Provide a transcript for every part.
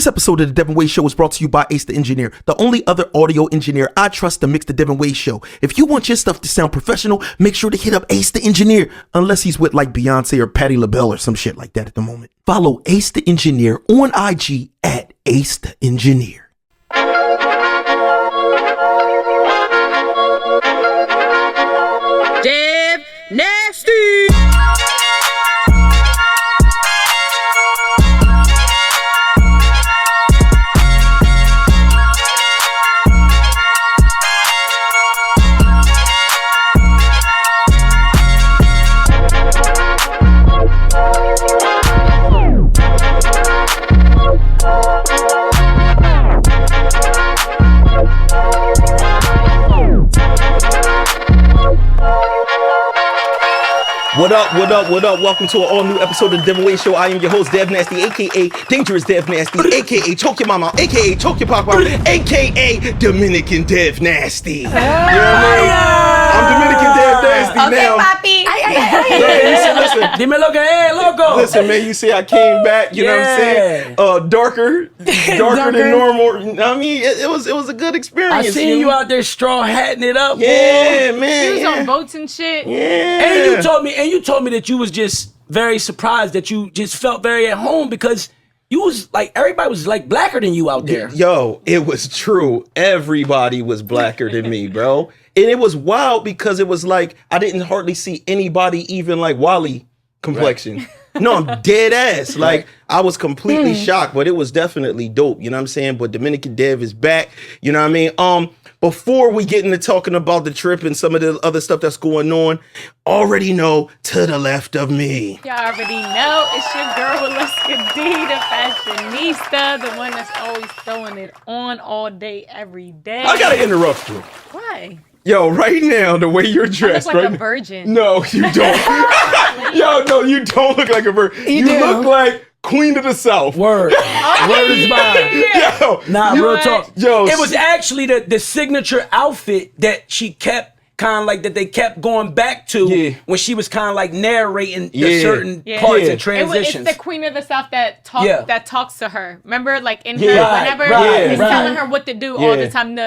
This episode of the Devinwade Show is brought to you by Ace the Engineer, the only other audio engineer I trust to mix the Devinwade Show. If you want your stuff to sound professional, make sure to hit up Ace the Engineer, unless he's with like Beyonce or Patti LaBelle or some shit like that at the moment. Follow Ace the Engineer on IG at Ace the Engineer. Dev Nasty. What up, what up, what up? Welcome to an all-new episode of the Devinwade Show. I am your host, Dev Nasty, a.k.a. Dangerous Dev Nasty, a.k.a. Choke Your Mama, a.k.a. Choke Your Papa, a.k.a. Dominican Dev Nasty. You know what I mean? I'm Dominican Dev Nasty now. Okay, papi. Listen, Dime lo que es, loco. listen, man, you see I came back, you know what I'm saying? Darker than normal. You know what I mean? It was a good experience. I seen you out there straw hatting it up. Yeah, man. He was on boats and shit. Yeah. And you told me that you was just very surprised that you just felt very at home because you was like, everybody was like blacker than you out there. Yo, it was true. Everybody was blacker than me, bro. And it was wild because it was like, I didn't hardly see anybody even like Wally complexion. Right. No, I'm dead ass. Like, I was completely shocked, but it was definitely dope. You know what I'm saying? But Dominican Dev is back. You know what I mean? Before we get into talking about the trip and some of the other stuff that's going on, already know to the left of me. Y'all already know it's your girl Walesca D, the fashionista, the one that's always throwing it on all day, every day. I gotta interrupt you. Why? Yo, right now, the way you're dressed, I look like right a virgin. No, you don't. Yo, no, you don't look like a virgin. You look like Queen of the South. Word. Word is mine. Yo, Nah, real talk. Yo, it was actually the signature outfit that she kept kind of like that they kept going back to when she was kind of like narrating the certain parts and transitions. It's the Queen of the South that talks to her. Remember, like in her, whenever it's telling her what to do all the time.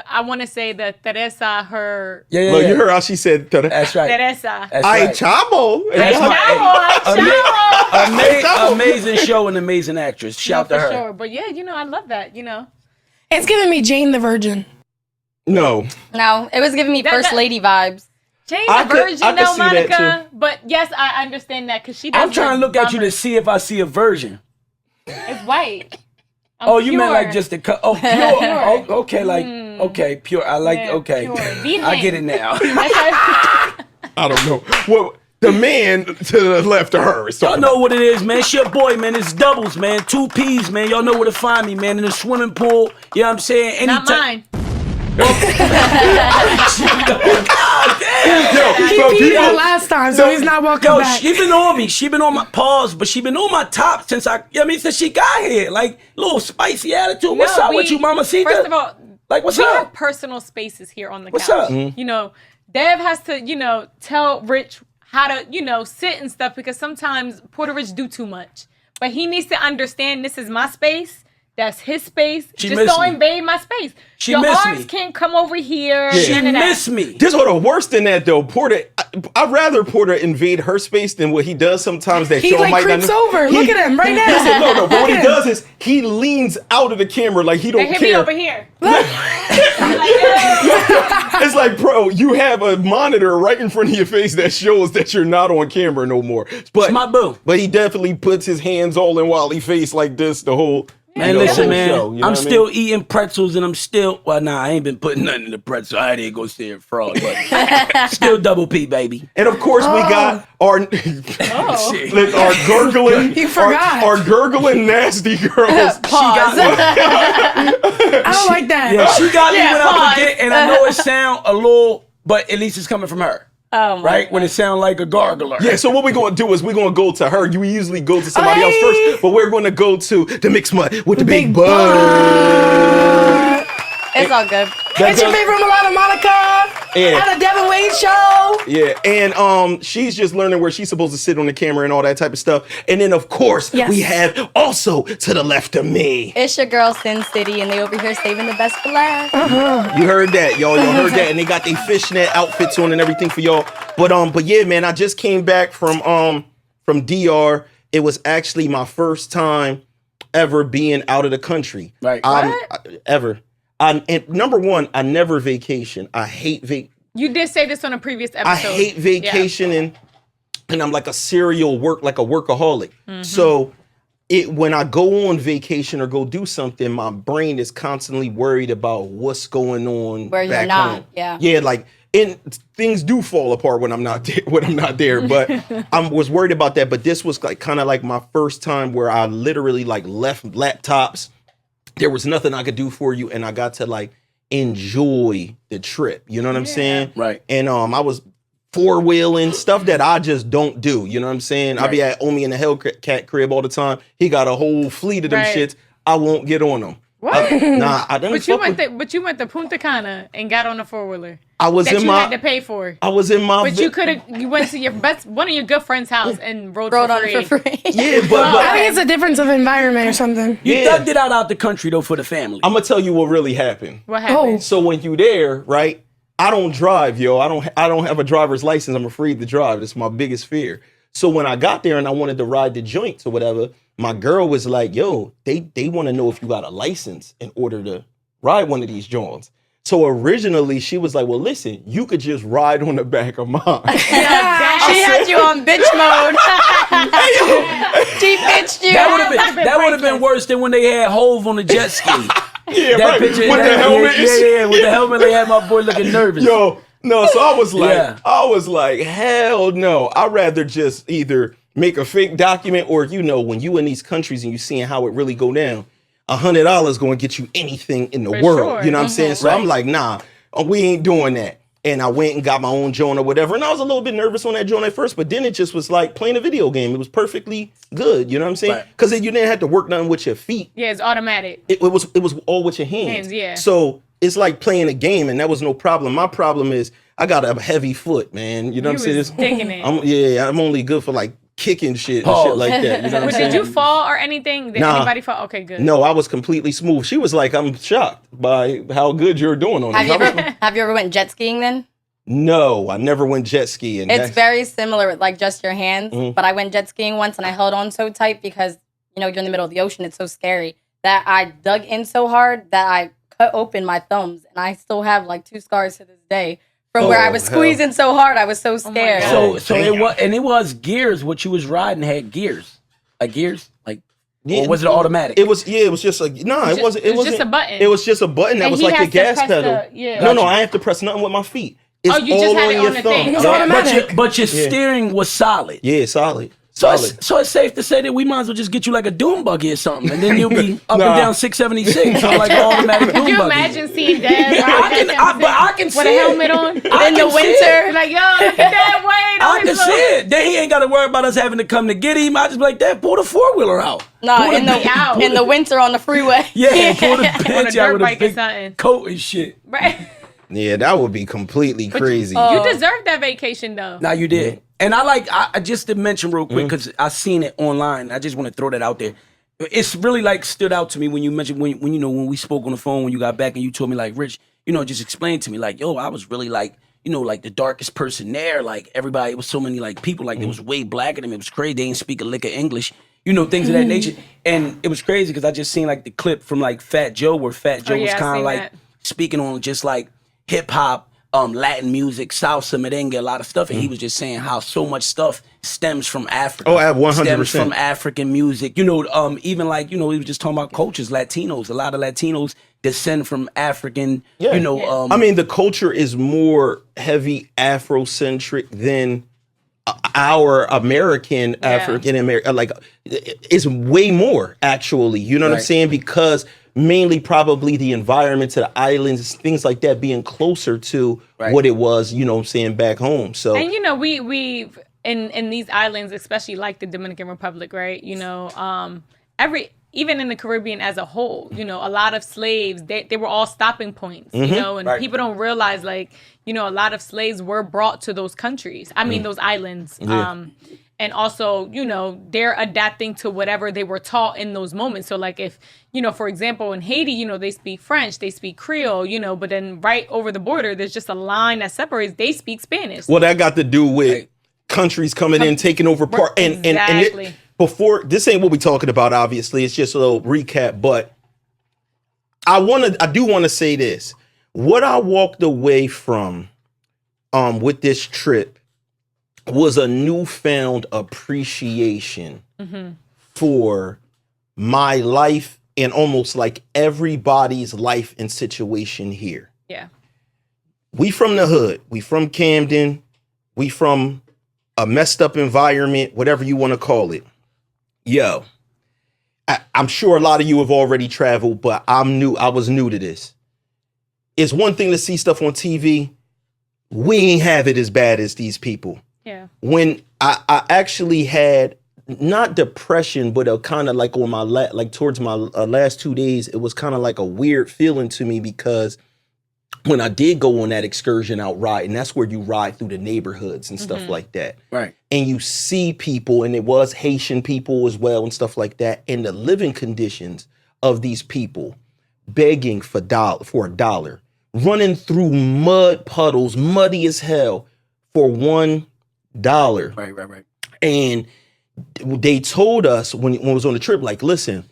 I want to say that Teresa, her... Look, you heard how she said... That's right. Teresa. That's Ay, right. chavo. Amazing show and amazing actress. Shout to her. Sure. But yeah, I love that, It's giving me Jane the Virgin. No, it was giving me First Lady vibes. Jane the Virgin, though, Monica. Too. But yes, I understand that because she does. I'm trying to look at you to see if I see a virgin. It's white. You meant like just the pure. Oh, okay, like okay, pure. I like okay. I get it now. I don't know. Well, the man to the left of her is y'all know what it is, man. It's your boy, man. It's doubles, man. 2 P's, man. Y'all know where to find me, man. In the swimming pool. You know what I'm saying? Not mine. God damn. He beat her last time, so he's not welcome back. She been on me. She been on my paws, but she been on my top since since she got here. Like, little spicy attitude. What's up with you, Mama Cita? First of all, like, what's we up? have personal spaces here on the what's couch. What's up? Dev has to, tell Rich how to, sit and stuff because sometimes Porta Rich do too much. But he needs to understand this is my space. That's his space. Just don't invade my space. Your arms can't come over here. Yeah. She miss me. This was worse than that though. Porta, I'd rather Porta invade her space than what he does sometimes. That he show like might creeps not over. Look at him right now. Listen, no. But what he does is he leans out of the camera like he don't care. Me over here. It's like, bro, you have a monitor right in front of your face that shows that you're not on camera no more. But it's my boo. But he definitely puts his hands all in Wally face like this the whole. Man, listen, man. Show, I'm still eating pretzels, and I'm still. Well, nah, I ain't been putting nothing in the pretzel. I didn't go see a frog, but still double P, baby. And of course, we got our gurgling. You forgot our gurgling nasty girls. Pause. I don't like that. Yeah, she got me when I forget, and I know it sound a little, but at least it's coming from her. Oh my right? God. When it sounds like a gargler. Yeah, so what we're going to do is we're going to go to her. You usually go to somebody else first, but we're going to go to the Mixed Mud with the big butt. It's all good. It's your favorite mulatto, Monica. Yeah. At the Devinwade Show. Yeah, and she's just learning where she's supposed to sit on the camera and all that type of stuff. And then, of course, we have also to the left of me. It's your girl, Sin City, and they over here saving the best for last. You heard that, y'all. Y'all heard that, and they got their fishnet outfits on and everything for y'all. But yeah, man, I just came back from DR. It was actually my first time ever being out of the country. Right. Ever. And number one, I never vacation. I hate You did say this on a previous episode. I hate vacationing, and I'm like a workaholic. Mm-hmm. So when I go on vacation or go do something, my brain is constantly worried about what's going on where back you're not. home. Yeah, like and things do fall apart when I'm not there. But I was worried about that. But this was like kind of like my first time where I literally like left laptops. There was nothing I could do for you, and I got to like enjoy the trip. You know what I'm saying? Right. And I was four-wheeling stuff that I just don't do. You know what I'm saying? I be at Omi in the Hellcat crib all the time. He got a whole fleet of them shits. I won't get on them. What? I don't. But you went to Punta Cana and got on a 4-wheeler. I was that you had to pay for. I was in my. But you went to one of your good friend's house and rode on it for free. Yeah, but I think it's a difference of environment or something. You thugged it out the country though for the family. I'm gonna tell you what really happened. What happened? So when you there, right? I don't drive, yo. I don't have a driver's license. I'm afraid to drive. That's my biggest fear. So when I got there and I wanted to ride the joints or whatever, my girl was like, yo, they want to know if you got a license in order to ride one of these joints. So originally she was like, well, listen, you could just ride on the back of mine. She had you on bitch mode. She bitched you. That would have been worse than when they had Hove on the jet ski. Yeah, that right. Picture, with the helmet. Yeah, with the helmet, they had my boy looking nervous. Yo, no, so I was like, hell no. I'd rather just either make a fake document or, when you in these countries and you seeing how it really go down, $100 going to get you anything in the world. Sure. You know what I'm saying? So I'm like, nah, we ain't doing that. And I went and got my own joint or whatever. And I was a little bit nervous on that joint at first, but then it just was like playing a video game. It was perfectly good. You know what I'm saying? Because you didn't have to work nothing with your feet. Yeah, it's automatic. It was all with your hands. Yeah. So it's like playing a game, and that was no problem. My problem is I got a heavy foot, man. You know what I'm saying? I'm only good for like kicking shit and shit like that. You know what I'm saying? Did you fall or anything? Did anybody fall? Okay, good. No, I was completely smooth. She was like, I'm shocked by how good you're doing on it. Have you ever went jet skiing then? No, I never went jet skiing. It's very similar with like just your hands. Mm-hmm. But I went jet skiing once and I held on so tight because, you're in the middle of the ocean. It's so scary that I dug in so hard that I cut open my thumbs. And I still have like 2 scars to this day from where I was squeezing so hard. I was so scared. It was gears. What you was riding had gears. Like gears? Like, or was it automatic? It was just a, no, it wasn't. It was just a button. It was just a button that was like your gas pedal. No, I have to press nothing with my feet. It's you just had it on the thing. It's automatic. But your steering was solid. Yeah, solid. So it's safe to say that we might as well just get you like a doom buggy or something, and then you'll be up and down 676 on like an automatic doom buggy. Could you imagine seeing Dad I can see with a helmet on in the winter? Like, yo, look at that weight. I can see it. Then he ain't got to worry about us having to come to get him. I just be like, Dad, pull the 4-wheeler out. No, in the winter on the freeway. Yeah, pull the bench out with a bike or something. big coat and shit. Right. Yeah, that would be completely crazy. You deserve that vacation though. Nah, you did. And I just to mention real quick, because I seen it online. I just want to throw that out there. It's really like stood out to me when you mentioned when when we spoke on the phone when you got back and you told me like, Rich, just explain to me like, yo, I was really like, like the darkest person there. Like everybody, it was so many like people, like it was way blacker than me. It was crazy. They didn't speak a lick of English. Things of that nature. And it was crazy because I just seen like the clip from like Fat Joe where Fat Joe was kind of like speaking on just like hip hop, Latin music, salsa, merengue, a lot of stuff, and he was just saying how so much stuff stems from Africa. Oh, 100%. Stems from African music. Even like he was just talking about cultures, Latinos. A lot of Latinos descend from African. Yeah. I mean, the culture is more heavy Afrocentric than our American African American. Like, it's way more actually. You know what I'm saying? Because mainly probably the environment to the islands, things like that, being closer to what it was, back home. So, and we in these islands, especially like the Dominican Republic, right? even in the Caribbean as a whole, you know, a lot of slaves, they were all stopping points, you know, and people don't realize, like, you know, a lot of slaves were brought to those countries. I mean, those islands. And also, you know, they're adapting to whatever they were taught in those moments. So, like, if, you know, for example, in Haiti, you know, they speak French, they speak Creole, you know, but then right over the border, there's just a line that separates, they speak Spanish. Well, that got to do with countries coming in, taking over part. And before, this ain't what we're talking about, obviously. It's just a little recap. But I do want to say this. What I walked away from with this trip was a newfound appreciation for my life and almost like everybody's life and situation here. Yeah. We from the hood. We from Camden. We from a messed up environment, whatever you want to call it. Yo, I'm sure a lot of you have already traveled, but I was new to this. It's one thing to see stuff on TV. We ain't have it as bad as these people. Yeah. When I actually had not depression, but a kind of like on my towards my last 2 days, it was kind of like a weird feeling to me because when I did go on that excursion out riding, that's where you ride through the neighborhoods and stuff like that. Right. And you see people, and it was Haitian people as well and stuff like that, and the living conditions of these people begging for $1, running through mud puddles, muddy as hell, for $1. Right. And they told us when we was on the trip, like, listen,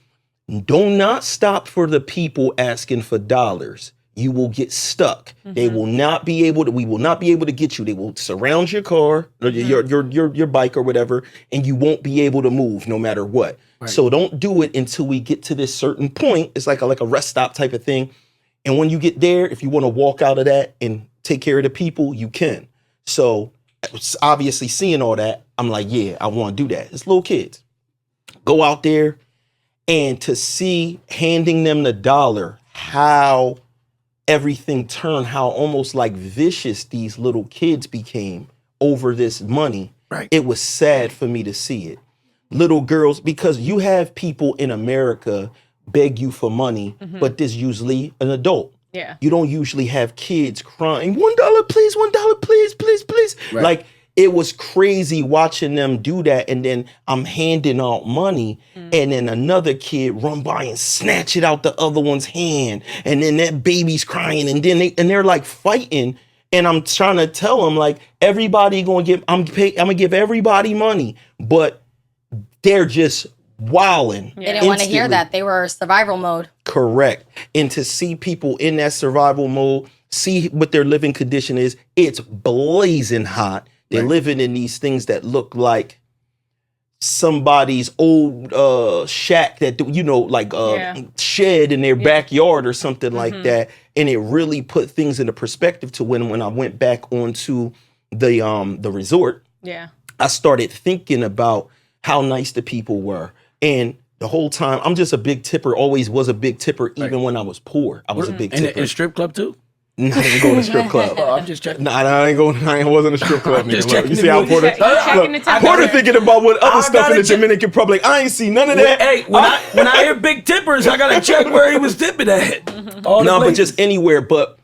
do not stop for the people asking for dollars. You will get stuck. They will not be able to, we will not be able to get you. They will surround your car, or your bike or whatever, and you won't be able to move no matter what. Right. So don't do it until we get to this certain point. It's like a rest stop type of thing. And when you get there, if you want to walk out of that and take care of the people, you can. So obviously seeing all that, I'm like, yeah, I want to do that. It's little kids. Go out there and to see handing them the $1, how everything turned, how almost like vicious these little kids became over this money. Right. It was sad for me to see it. Little girls, because you have people in America beg you for money, but there's usually an adult. Yeah. You don't usually have kids crying, $1, please, $1, please. Right. Like, it was crazy watching them do that. And then I'm handing out money, and then another kid run by and snatch it out the other one's hand. And then that baby's crying, and then they're like fighting. And I'm trying to tell them, like, everybody I'm gonna give everybody money, but they're just wilding. They didn't want to hear that. They were survival mode. Correct. And to see people in that survival mode, see what their living condition is, it's blazing hot. They're living in these things that look like somebody's old shack that, you know, like shed in their backyard or something like that. And it really put things into perspective to when I went back onto the resort. Yeah. I started thinking about how nice the people were. And the whole time, I'm just a big tipper, always was a big tipper, even when I was poor. I was a big tipper. In a strip club too? No, I didn't go to a strip club. Oh, I'm just checking. Nah, I wasn't a strip club. Just Look, checking you see how Porter, Porter thinking about what other stuff in the Dominican Republic. I ain't see none of that. Hey, when I hear big tippers, I gotta check where he was tipping at. No, but just anywhere. But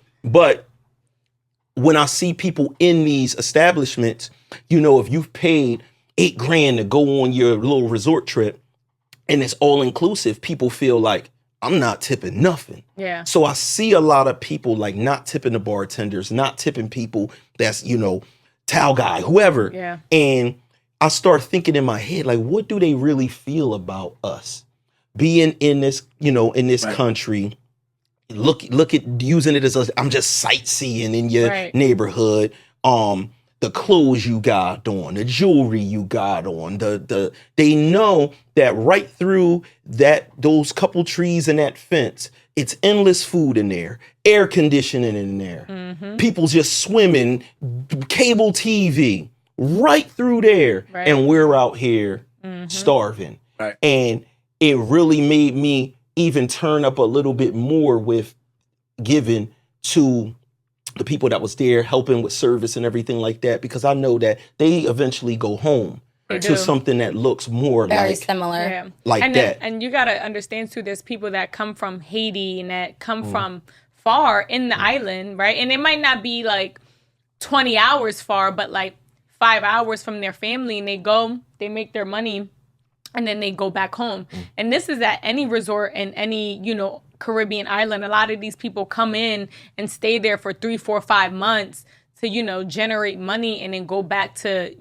when I see people in these establishments, you know, if you've paid $8,000 to go on your little resort trip and it's all inclusive, people feel like, I'm not tipping nothing. Yeah. So I see a lot of people like not tipping the bartenders, not tipping people that's, you know, towel guy, whoever. Yeah. And I start thinking in my head, like, what do they really feel about us being in this, you know, in this country? Look at using it as I'm just sightseeing in your neighborhood. The clothes you got on, the jewelry you got on, they know that right through those couple trees and that fence, it's endless food in there, air conditioning in there, people just swimming, cable TV, right through there, and we're out here starving. Right. And it really made me even turn up a little bit more with giving to the people that was there helping with service and everything like that, because I know that they eventually go home. to something that looks more very similar. Like and that. And you got to understand, too, there's people that come from Haiti and that come from far in the island, right? And it might not be like 20 hours far, but like 5 hours from their family, and they make their money, and then they go back home. And this is at any resort in any, Caribbean island. A lot of these people come in and stay there for 3, 4, 5 months to, generate money and then go back to,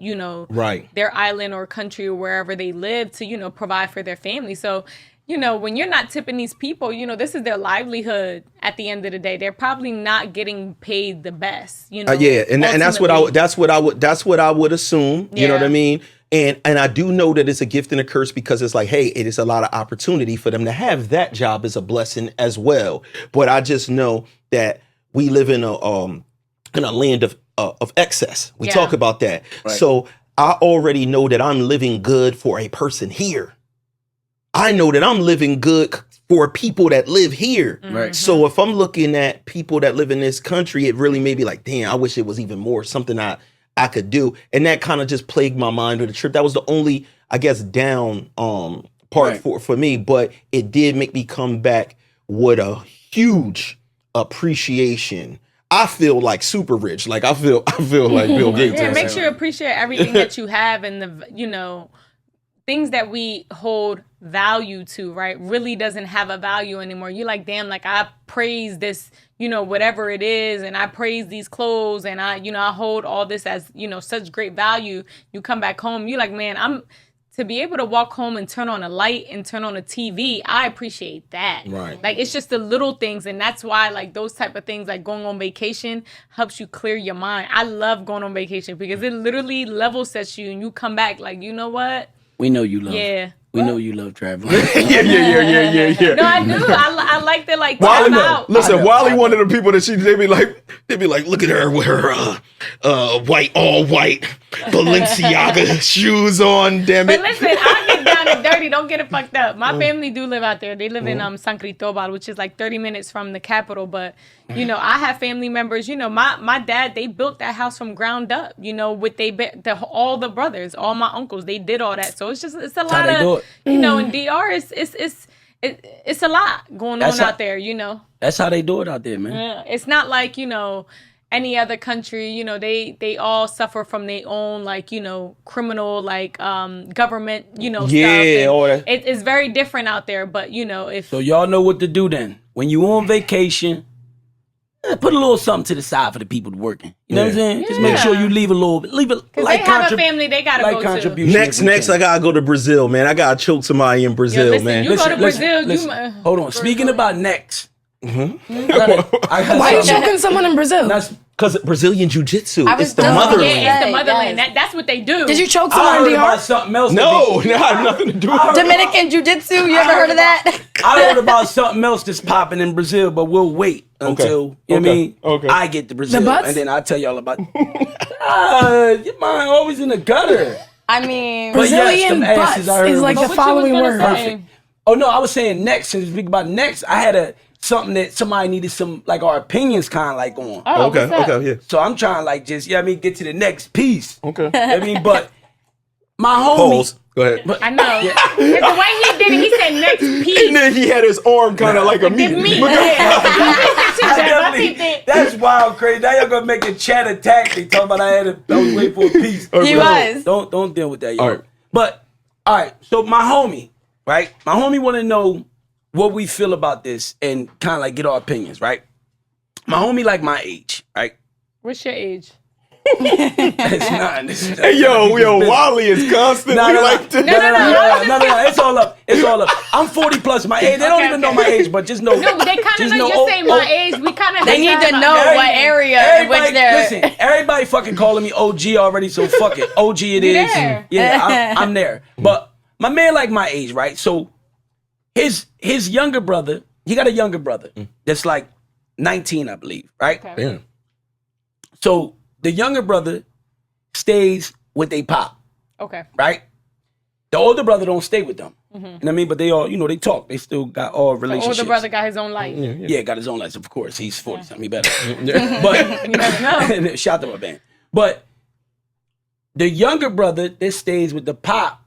their island or country or wherever they live to, provide for their family. So, when you're not tipping these people, this is their livelihood at the end of the day. They're probably not getting paid the best, and that's what I would assume, you know what I mean? And I do know that it's a gift and a curse because it's like, hey, it is a lot of opportunity for them to have that job as a blessing as well. But I just know that we live in a land of excess. We talk about that. Right. So I already know that I'm living good for a person here. I know that I'm living good for people that live here. Right. So if I'm looking at people that live in this country, it really may be like, damn, I wish it was even more something I could do. And that kind of just plagued my mind with the trip. That was the only, I guess, down part for me. But it did make me come back with a huge appreciation. I feel like super rich. Like I feel like Bill Gates. Yeah, make sure you appreciate everything that you have and the things that we hold value to, right, really doesn't have a value anymore. You're like, damn, like I praise this, whatever it is, and I praise these clothes, and I hold all this as, such great value. You come back home, you're like, man, to be able to walk home and turn on a light and turn on a TV, I appreciate that. Right. Like, it's just the little things. And that's why, like, those type of things, like going on vacation, helps you clear your mind. I love going on vacation because it literally level sets you and you come back like, you know what? We know you love. Yeah. We know you love traveling. yeah. No, I do. I like to like Wally, out. Listen, Wally, one of the people that they be like, look at her with her white, all white Balenciaga shoes on. Damn it. But listen, I get down and dirty. Don't get it fucked up. My family do live out there. They live in San Cristobal, which is like 30 minutes from the capital. But I have family members. My dad, they built that house from ground up. With all the brothers, all my uncles, they did all that. So it's a lot of. In DR, it's a lot going on out there, That's how they do it out there, man. Yeah. It's not like, any other country, they all suffer from their own, like, criminal, like, government, stuff. Yeah, it's very different out there, but, if... So y'all know what to do then. When you on vacation, put a little something to the side for the people working. You know what I'm saying? Yeah. Just make sure you leave a little bit. Leave it like they have a family they gotta go contribution. Next, I gotta go to Brazil, man. I gotta choke somebody in Brazil, man. You go to Brazil, listen. Hold on. Speaking about next. Why are you choking someone in Brazil? Because Brazilian jiu-jitsu. It's the motherland. Yeah, it's the motherland. That's what they do. Did you choke someone in DR? Something else. No, it had nothing to do with it. Dominican jiu-jitsu. You ever heard of that? I heard about something else that's popping in Brazil, but we'll wait until I get to Brazil, and then I'll tell y'all about it. Your mind always in the gutter. I mean, Brazilian butts is like the following word. Perfect. Oh no, I was saying next. Since we speak about next, I had something that somebody needed some like our opinions kind of like on. Oh, okay, yeah. So I'm trying like just get to the next piece. Okay. But my homie. Go ahead. I know. Yeah. The way he did it, he said next piece. And then he had his arm kind of like a meat. That's wild, crazy. Now y'all gonna make a chat attack me talking about I was waiting for a piece. He was. Don't deal with that, y'all. All right. But all right, so my homie, right? My homie want to know what we feel about this and kind of like get our opinions, right? My homie like my age, right? What's your age? It's not. Hey, yo, Wally is constantly like this. No. It's all up. I'm 40 plus. My age. They don't even know my age, but just know. No, they kind of know. You're saying my age. We kind of. They need to know what area in which they're. Listen, everybody fucking calling me OG already, so fuck it. OG it is. There. Yeah, I'm there. But my man like my age, right? So his younger brother, he got a younger brother that's like 19, I believe, right? Okay. Yeah. So the younger brother stays with they pop. Okay. Right? The older brother don't stay with them. You know what I mean? But they all, they talk. They still got all relationships. The older brother got his own life. Yeah, got his own life. Of course, he's 40 something. He better. But you never know. shout out to my band. But The younger brother that stays with the pop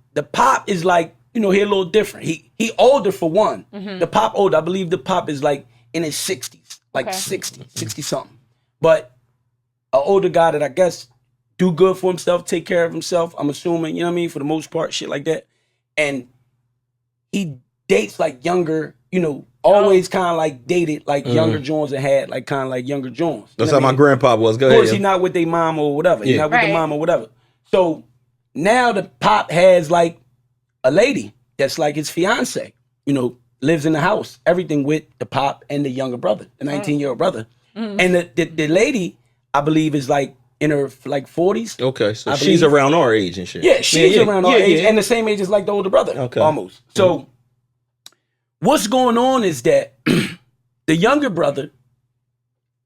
is like, he a little different. He older for one. The pop older. I believe the pop is like in his 60s, like 60 something. But an older guy that I guess do good for himself, take care of himself, I'm assuming, for the most part, shit like that. And he dates like younger, always kind of like dated like younger Jones and had like kind of like younger Jones. That's how my grandpa was. Go ahead. Of course, he's not with their mom or whatever. He's not with the mom or whatever. So now the pop has like a lady that's like his fiance, lives in the house, everything with the pop and the younger brother, the 19-year-old brother. And the lady, I believe, is like in her like 40s. Okay, so she's around our age and shit. Yeah, she's around our age and the same age as like the older brother, almost. So what's going on is that the younger brother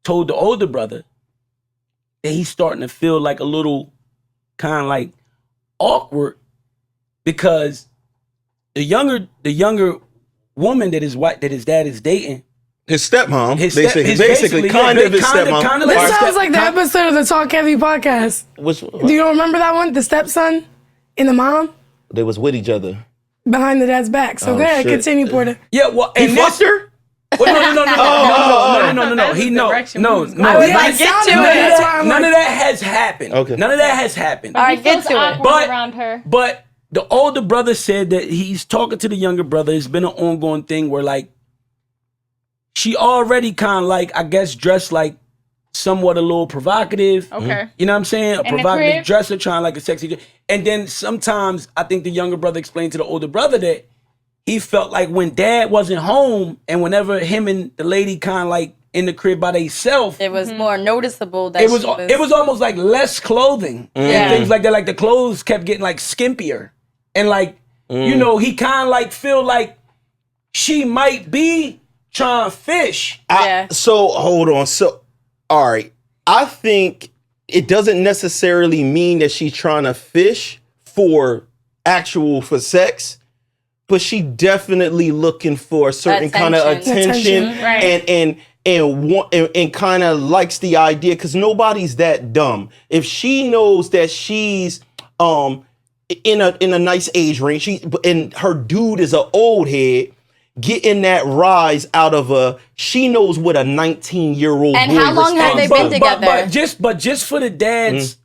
told the older brother that he's starting to feel like a little kind of like awkward because the younger woman that his dad is dating, his stepmom, basically kind of his stepmom. This sounds like the episode of the Talk Heavy podcast. Do you remember that one? The stepson and the mom? They was with each other. Behind the dad's back. So go ahead, continue, Porter. Yeah, well, he fucked her? Well, no. I was like, get to it. None of that has happened. Okay. None of that has happened. All right, get to it. Around her. But the older brother said that he's talking to the younger brother. It's been an ongoing thing where like she already kind of like, I guess, dressed like somewhat a little provocative. Okay. You know what I'm saying? A provocative dresser, trying like a sexy. And then sometimes I think the younger brother explained to the older brother that he felt like when dad wasn't home and whenever him and the lady kind of like in the crib by themselves, it was more noticeable that it was almost like less clothing and things like that. Like the clothes kept getting like skimpier. And like, he kind of like feel like she might be trying to fish. So hold on. So, all right. I think it doesn't necessarily mean that she's trying to fish for sex, but she definitely looking for a certain kind of attention. Right. And kind of likes the idea because nobody's that dumb. If she knows that she's in a nice age range, and her dude is an old head, getting that rise out of she knows what a 19-year-old and boy how long have they been together? But just for the dads,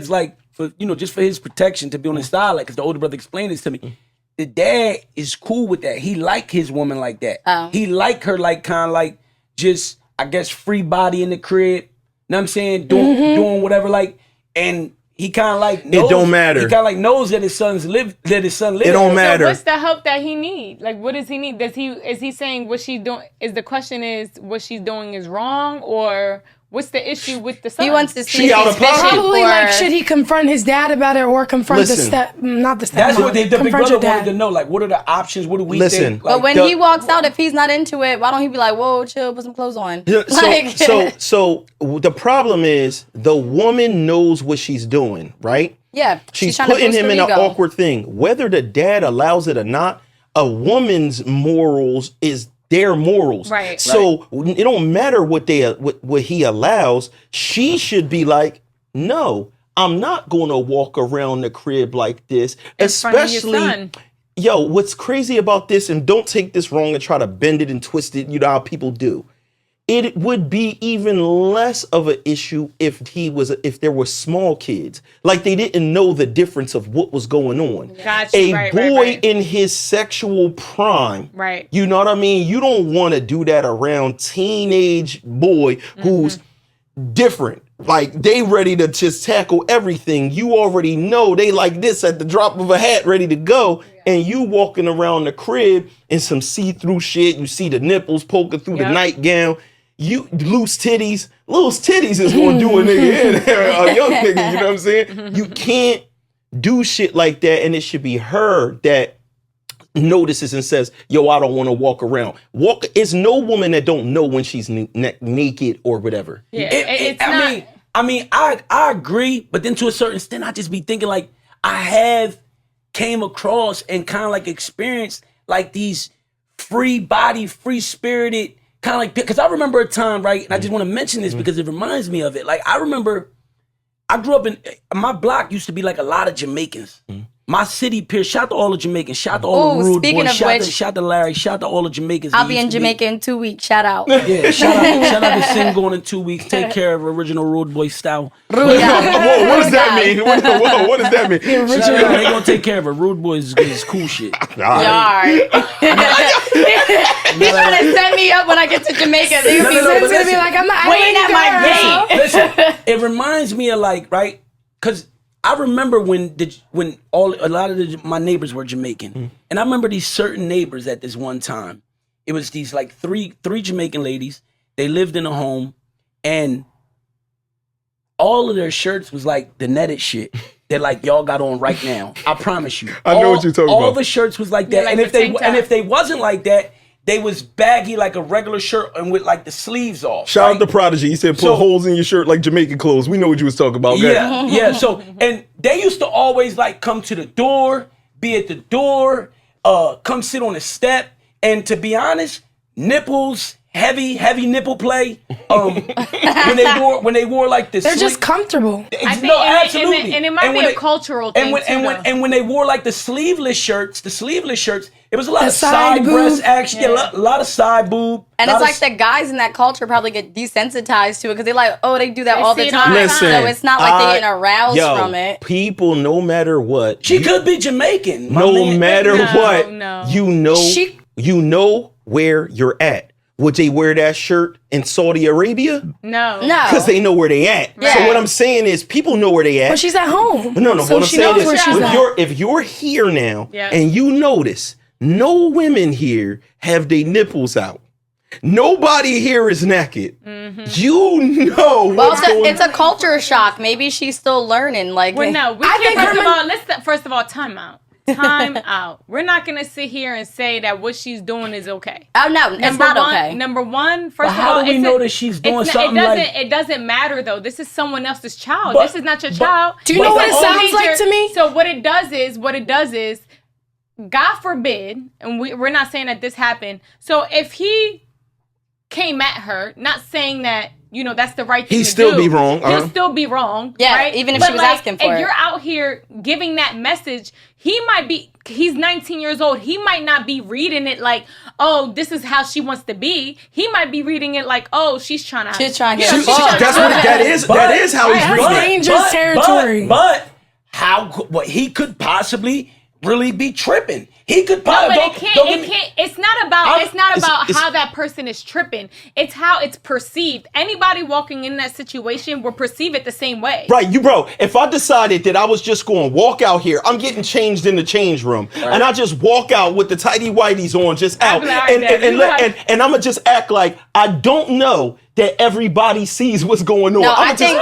like just for his protection to be on his side, like because the older brother explained this to me. The dad is cool with that. He like his woman like that. He like her like kind of like just I guess free body in the crib. Know what I'm saying? Doing whatever like and. He kind of like knows, it don't matter. He kind of like knows that his son live. It don't matter. So what's the help that he need? Like, what does he need? Is he saying what she's doing? The question is what she's doing is wrong, or what's the issue with the son? He wants to see she out of pocket. Probably like should he confront his dad about it or confront not the step. That's what the big brother wanted to know. Like, what are the options? What do we think? But when he walks out, if he's not into it, why don't he be like, "Whoa, chill, put some clothes on"? So the problem is the woman knows what she's doing, right? Yeah, she's putting him in an awkward thing. Whether the dad allows it or not, a woman's morals is their morals. Right. So it don't matter what he allows. She should be like, no, I'm not going to walk around the crib like this. Especially, what's crazy about this, and don't take this wrong and try to bend it and twist it, you know how people do. It would be even less of an issue if there were small kids. Like they didn't know the difference of what was going on. Gotcha. A boy in his sexual prime. Right. You know what I mean? You don't want to do that around teenage boy who's different. Like they ready to just tackle everything. You already know they like this at the drop of a hat, ready to go. And you walking around the crib in some see-through shit. You see the nipples poking through the nightgown. You loose titties is gonna do a nigga in a young nigga, you know what I'm saying? You can't do shit like that, and it should be her that notices and says, yo, I don't want to walk around. It's no woman that don't know when she's naked or whatever. Yeah, I agree, but then to a certain extent, I just be thinking like I have came across and kind of like experienced like these free body, free spirited kind of like, because I remember a time, right? And I just want to mention this because it reminds me of it. Like I remember I grew up in my block used to be like a lot of Jamaicans. My city, Pierce, shout out to all the Jamaicans. Shout out to all the rude speaking boys. of which, Shout out to Larry. Shout out to all the Jamaicans. I'll be in Jamaica in 2 weeks. Shout out. Yeah, shout out to Sin going in 2 weeks. Take care of original rude boy style. Whoa, what does that mean? Whoa, what does that mean? They gonna take care of it. Rude boy is cool shit. Yard. He's trying to set me up when I get to Jamaica. They're gonna be like, I'm not waiting at my gate. Listen, it reminds me of like, right? Because I remember when a lot of my neighbors were Jamaican, and I remember these certain neighbors at this one time. It was these like three Jamaican ladies. They lived in a home, and all of their shirts was like the netted shit that like y'all got on right now. I promise you. I know what you're talking about. All the shirts was like that, like and if they wasn't like that, they was baggy like a regular shirt and with like the sleeves off. Shout out to Prodigy. He said, "Put holes in your shirt like Jamaican clothes." We know what you was talking about. Yeah, yeah. So, and they used to always like come to the door, be at the door, come sit on the step, and to be honest, nipples, heavy nipple play. When they wore like this, they're just comfortable. I think, no, absolutely, and it might be a cultural thing and when they wore like the sleeveless shirts, it was a lot The of side boob. breast action, a lot of side boob. And it's like the guys in that culture probably get desensitized to it because they're like, oh, they do that all the time. Listen, so it's not like they're getting aroused from it. People, no matter what, She could be Jamaican. no matter what, no. you know where you're at. Would they wear that shirt in Saudi Arabia? No. Because they know where they at. Yeah. So what I'm saying is people know where they at. But she's at home. No, So what I'm she saying knows is where she's at. if you're here now Yeah. and you notice no women here have their nipples out. Nobody here is naked. You know what's going on. It's a culture shock. Maybe she's still learning. Like, Well, no, we can't. First of all, time out. Time out. We're not gonna sit here and say that what she's doing is okay. Oh no, it's not okay. Number one, first of all, how do we know that she's doing something it doesn't matter though. This is someone else's child. This is not your child. Do you know what it sounds like to me? So what it does is, God forbid, and we're not saying that this happened. So if he came at her, not saying that, you know, that's the right thing to do. He'd still be wrong. He'll still be wrong. Yeah, right? even if But she was asking for it. If you're out here giving that message, he's 19 years old. He might not be reading it like, oh, this is how she wants to be. He might be reading it like, oh, she's trying to get that is how he's reading it. Dangerous territory. But what he could possibly really be tripping. He could probably It's not about how that person is tripping. It's how it's perceived. Anybody walking in that situation will perceive it the same way. Right, if I decided that I was just going to walk out here, I'm getting changed in the change room, and I just walk out with the tighty whities on, just out, and I'm gonna just act like I don't know that everybody sees what's going on. No, I think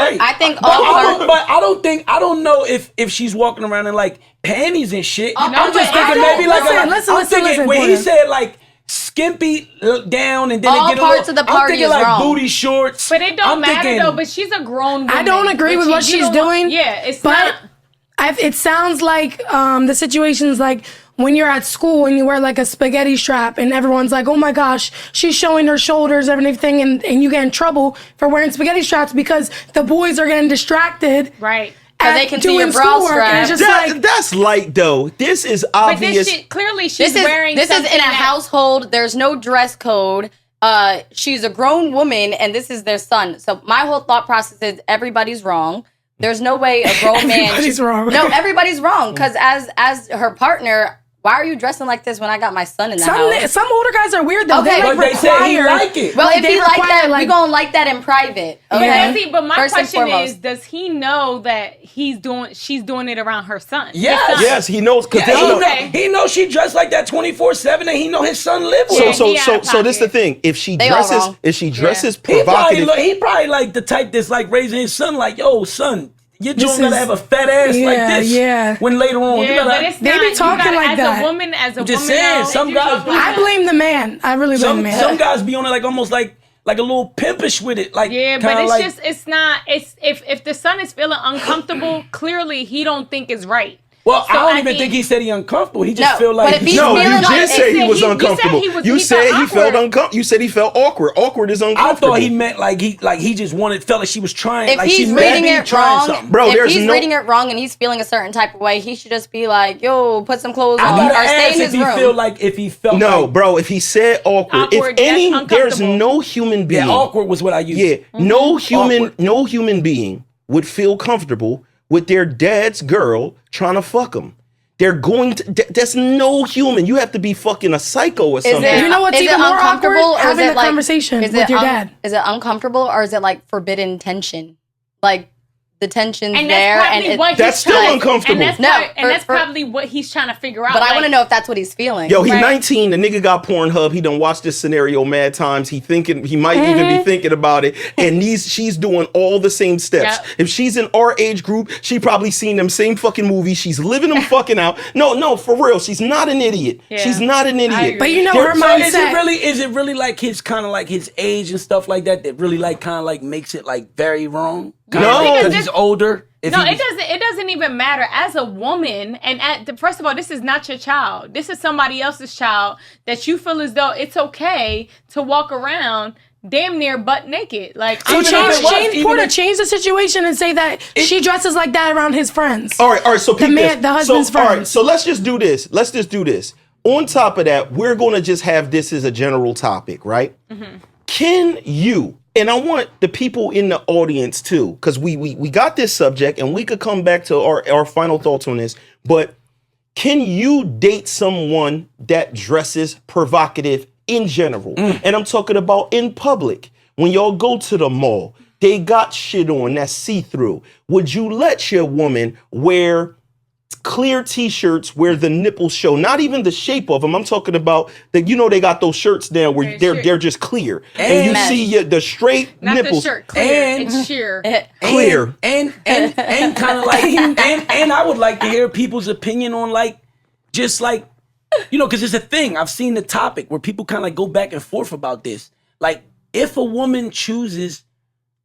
I don't know if she's walking around in like panties and shit. I'm just thinking maybe like listen, when he said like skimpy down and then all it get parts of the party I'm thinking is like wrong. booty shorts. But it don't matter though. But she's a grown woman. I don't agree with what she's doing. Yeah, it's but not. it sounds like the situation's like when you're at school and you wear like a spaghetti strap and everyone's like, oh my gosh, she's showing her shoulders and everything, and you get in trouble for wearing spaghetti straps because the boys are getting distracted. Right. So they can see your bra strap. That's light though. This is obvious. But clearly she's wearing this is in a household. There's no dress code. She's a grown woman and this is their son. So my whole thought process is everybody's wrong. There's no way a grown man. Everybody's wrong. No, everybody's wrong. Because as her partner, why are you dressing like this when I got my son in the house? Some older guys are weird though. Okay, but they say he like it. Well, if he like that, we gonna like that in private. Okay. But my question is, does he know that she's doing it around her son? Yes, he knows because he knows she dressed like that 24/7, and he know his son live with her. So this is the thing. If she dresses provocative, he probably like the type that's like raising his son, like, yo, son. You don't gotta have a fat ass like this. Yeah. When later on, they be talking like that. As a woman, just saying, some guys. I blame the man. I really blame the man. Some guys be on it like almost like a little pimpish with it. Like but it's not. It's if the son is feeling uncomfortable, clearly he don't think it's right. Well, So I don't at even the- think he said he uncomfortable. He just No, feel but like if he's No, you feeling like- just said he was you said uncomfortable. he was- You he said felt he felt awkward. uncomfortable. You said he felt awkward. Awkward is I uncomfortable. thought he meant like he just felt like she was trying. If like she he's may reading be it trying wrong, something. Bro, if there's he's no- reading it wrong and he's feeling a certain type of way, he should just be like, "Yo, put some clothes I on gotta or stay ask in if his he room." feel like if he felt No, like, bro. If he said awkward, Awkward, if any, that's there's uncomfortable. no human being. yeah, awkward was what I used. Yeah, no Awkward. human being would feel comfortable with their dad's girl trying to fuck them. They're going to. That's no human. You have to be fucking a psycho or something. You know what's is even it more uncomfortable, awkward? or is Having it the like- conversation is with it your dad. Is it uncomfortable, or is it like forbidden tension? Like the tension's And there, that's and probably what That's he's still trying- uncomfortable. And that's, No, for- probably what he's trying to figure out. but I like- want to know if that's what he's feeling. Yo, he's Right. 19. The nigga got Pornhub. He done watched this scenario mad times. He might even be thinking about it. And she's doing all the same steps. Yep. If she's in our age group, she probably seen them same fucking movies. She's living them fucking out. No, for real. She's not an idiot. Yeah. She's not an idiot. agree. But you know There- her So mindset. is it really like his kind of like his age and stuff like that really like kind of like makes it like very wrong? No. because Because he's this- older. If No, he it was- doesn't. It doesn't even matter. As a woman, and first of all, this is not your child. This is somebody else's child that you feel as though it's okay to walk around damn near butt naked. Like, So I'm Even sorry. if it was- even Porter, if- change the situation and say that she dresses like that around his friends. All right. So peep this. the husband's so, all right. friends. So let's just do this. On top of that, we're going to just have this as a general topic, right? Can you, and I want the people in the audience too, because we got this subject and we could come back to our final thoughts on this, but can you date someone that dresses provocative in general? And I'm talking about in public. When y'all go to the mall, they got shit on that's see-through. Would you let your woman wear clear t-shirts where the nipples show, not even the shape of them? I'm talking about that. You know, they got those shirts down where they're just clear, and you mesh. see the straight Not nipples. the shirt clear. And- It's sheer. Clear. and kind of like and I would like to hear people's opinion on like just like because it's a thing. I've seen the topic where people kind of like go back and forth about this. Like if a woman chooses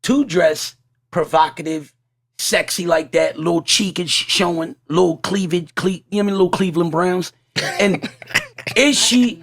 to dress provocative, sexy like that, little cheek is showing, little cleavage, little Cleveland Browns, and is she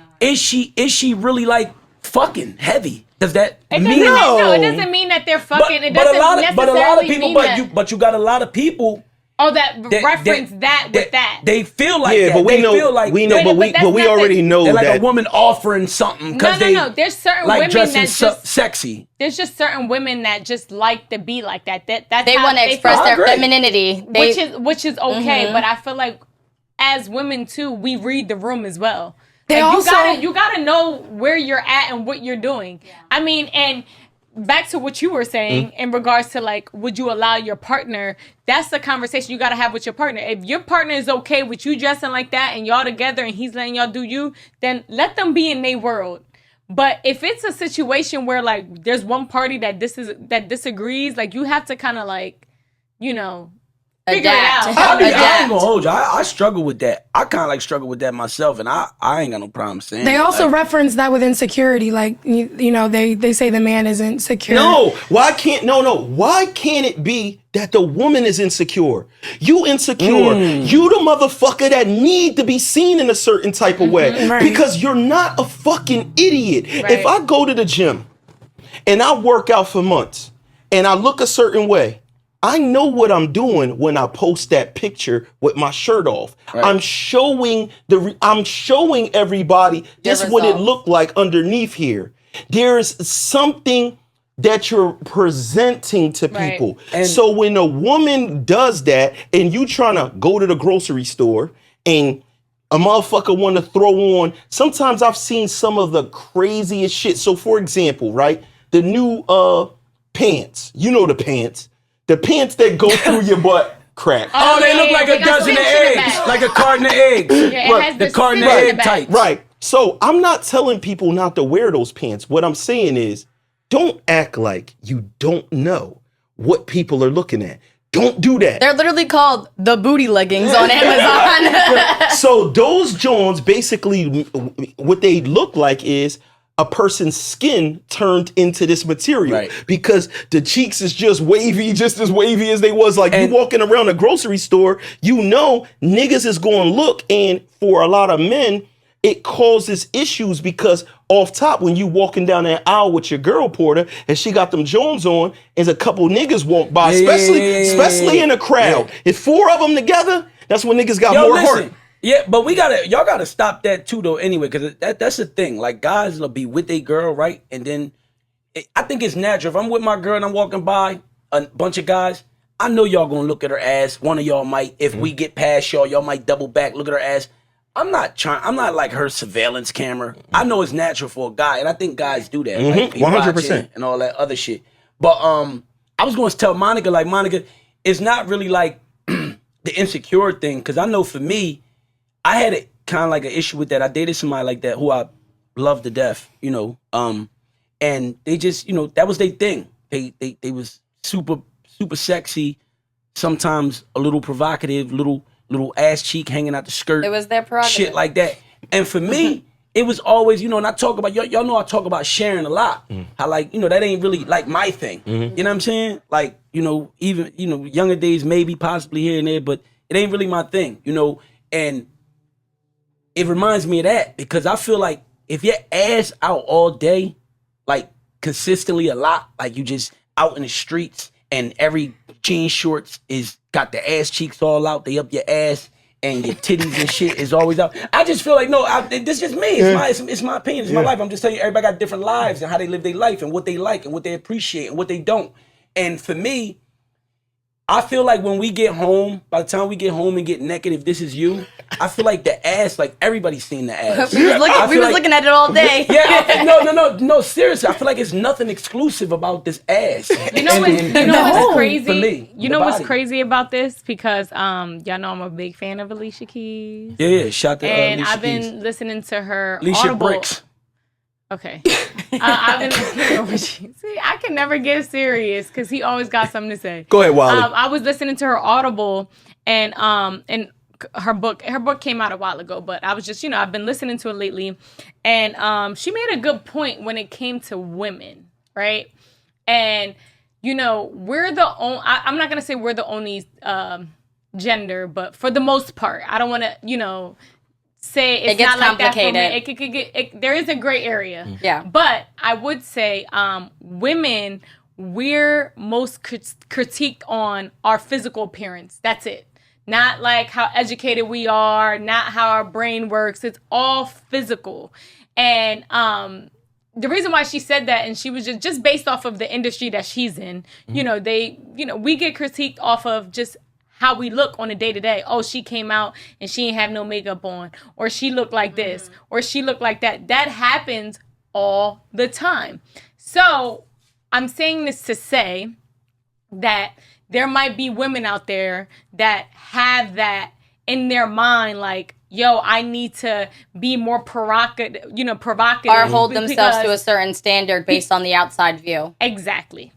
really like fucking heavy? Does that It doesn't mean mean, no, it doesn't mean that they're fucking. it but doesn't a lot of necessarily people, mean but that. you got a lot of people that reference that with that. They feel like Yeah, that. but we They know, feel like we know, they- but we that's not already the- know they're like that. a woman offering something because they No. There's certain like women dressing that just sexy. there's just certain women that just like to be like that. That's They how want to they express feel. their agree. femininity. which is okay, but I feel like as women too, we read the room as well. They Like, also- you gotta know where you're at and what you're doing. I mean, and back to what you were saying in regards to like, would you allow your partner? That's the conversation you gotta have with your partner. If your partner is okay with you dressing like that and y'all together and he's letting y'all do you, then let them be in their world. But if it's a situation where like there's one party that disagrees, like you have to kind of like, figure it Adapt. out. I ain't Adapt. gonna hold you. I struggle with that. I kind of like struggle with that myself, and I ain't got no problem saying. They it. also Like, reference that with insecurity, like they say the man isn't secure. No, why can't it be that the woman is insecure? You insecure. You the motherfucker that need to be seen in a certain type of way. Right. Because you're not a fucking idiot. Right. If I go to the gym and I work out for months and I look a certain way, I know what I'm doing when I post that picture with my shirt off. Right. I'm showing everybody this what it results. looked like underneath here. There's something that you're presenting to Right. people. And- So when a woman does that and you trying to go to the grocery store and a motherfucker want to throw on, sometimes I've seen some of the craziest shit. So for example, right, the new pants, the pants. The pants that go through your butt crack. Oh, they look yeah, like they a got dozen of slits in the eggs, back. like a carton of eggs. Yeah, it has The the carton of slits in egg the back. tights. Right. So I'm not telling people not to wear those pants. What I'm saying is don't act like you don't know what people are looking at. Don't do that. They're literally called the booty leggings on Amazon. So those Johns basically what they look like is a person's skin turned into this material. Right. Because the cheeks is just wavy, just as wavy as they was. Like, you walking around a grocery store, you know niggas is going to look, and for a lot of men, it causes issues because off top, when you walking down that aisle with your girl Porter and she got them Jones on, and a couple niggas walk by, especially in a crowd. Yeah. If 4 of them together, that's when niggas got more heart. Yeah, but y'all gotta stop that too though anyway, because that's the thing. Like, guys will be with their girl, right? And then I think it's natural. If I'm with my girl and I'm walking by a bunch of guys, I know y'all gonna look at her ass. One of y'all might, if we get past y'all might double back, look at her ass. I'm not like her surveillance camera. I know it's natural for a guy, and I think guys do that. Like, 100%. and all that other shit. But I was going to tell Monica, like, Monica, it's not really like the insecure thing, because I know for me, I had a kind of like an issue with that. I dated somebody like that who I loved to death, you know, and they just, you know, that was their thing. They was super sexy, sometimes a little provocative, little ass cheek hanging out the skirt. It was their prerogative. Shit like that. And for me, it was always, you know, and I talk about, y'all know I talk about sharing a lot. How, like, you know, that ain't really like my thing. You know what I'm saying? Like, you know, even, you know, younger days, maybe, possibly here and there, but it ain't really my thing, you know? And it reminds me of that, because I feel like if your ass out all day, like consistently a lot, like you just out in the streets and every jean shorts is got the ass cheeks all out, they up your ass, and your titties and shit is always out. I just feel like, no, this is just me. It's my opinion. It's my life. I'm just telling you, everybody got different lives and how they live their life and what they like and what they appreciate and what they don't. And for me, I feel like when we get home, by the time we get home and get naked, if this is you, I feel like the ass, like everybody's seen the ass. we was looking at it all day. Yeah, no, seriously. I feel like it's nothing exclusive about this ass. You know what's crazy? For me, you know what's crazy about this? Because y'all know I'm a big fan of Alicia Keys. Yeah, shout to and Alicia I've been Keys. listening to her Alicia Audible. Bricks. Okay. I've been see, I can never get serious because he always got something to say. Go ahead, Wally. I was listening to her Audible, and her book came out a while ago, but I was just, you know, I've been listening to it lately, and she made a good point when it came to women, right? And you know, we're the only, I'm not gonna say we're the only gender, but for the most part, I don't want to, you know, say it's gets not like that for complicated. me. It could get, there is a gray area. Yeah. But I would say women, we're most critiqued on our physical appearance. That's it. Not like how educated we are, not how our brain works. It's all physical. And the reason why she said that, and she was just based off of the industry that she's in, you know, we get critiqued off of just how we look on a day-to-day. Oh, she came out and she ain't have no makeup on, or she looked like this, or she looked like that. That happens all the time. So I'm saying this to say that there might be women out there that have that in their mind, like, yo, I need to be more provocative. Or hold themselves to a certain standard based on the outside view. Exactly.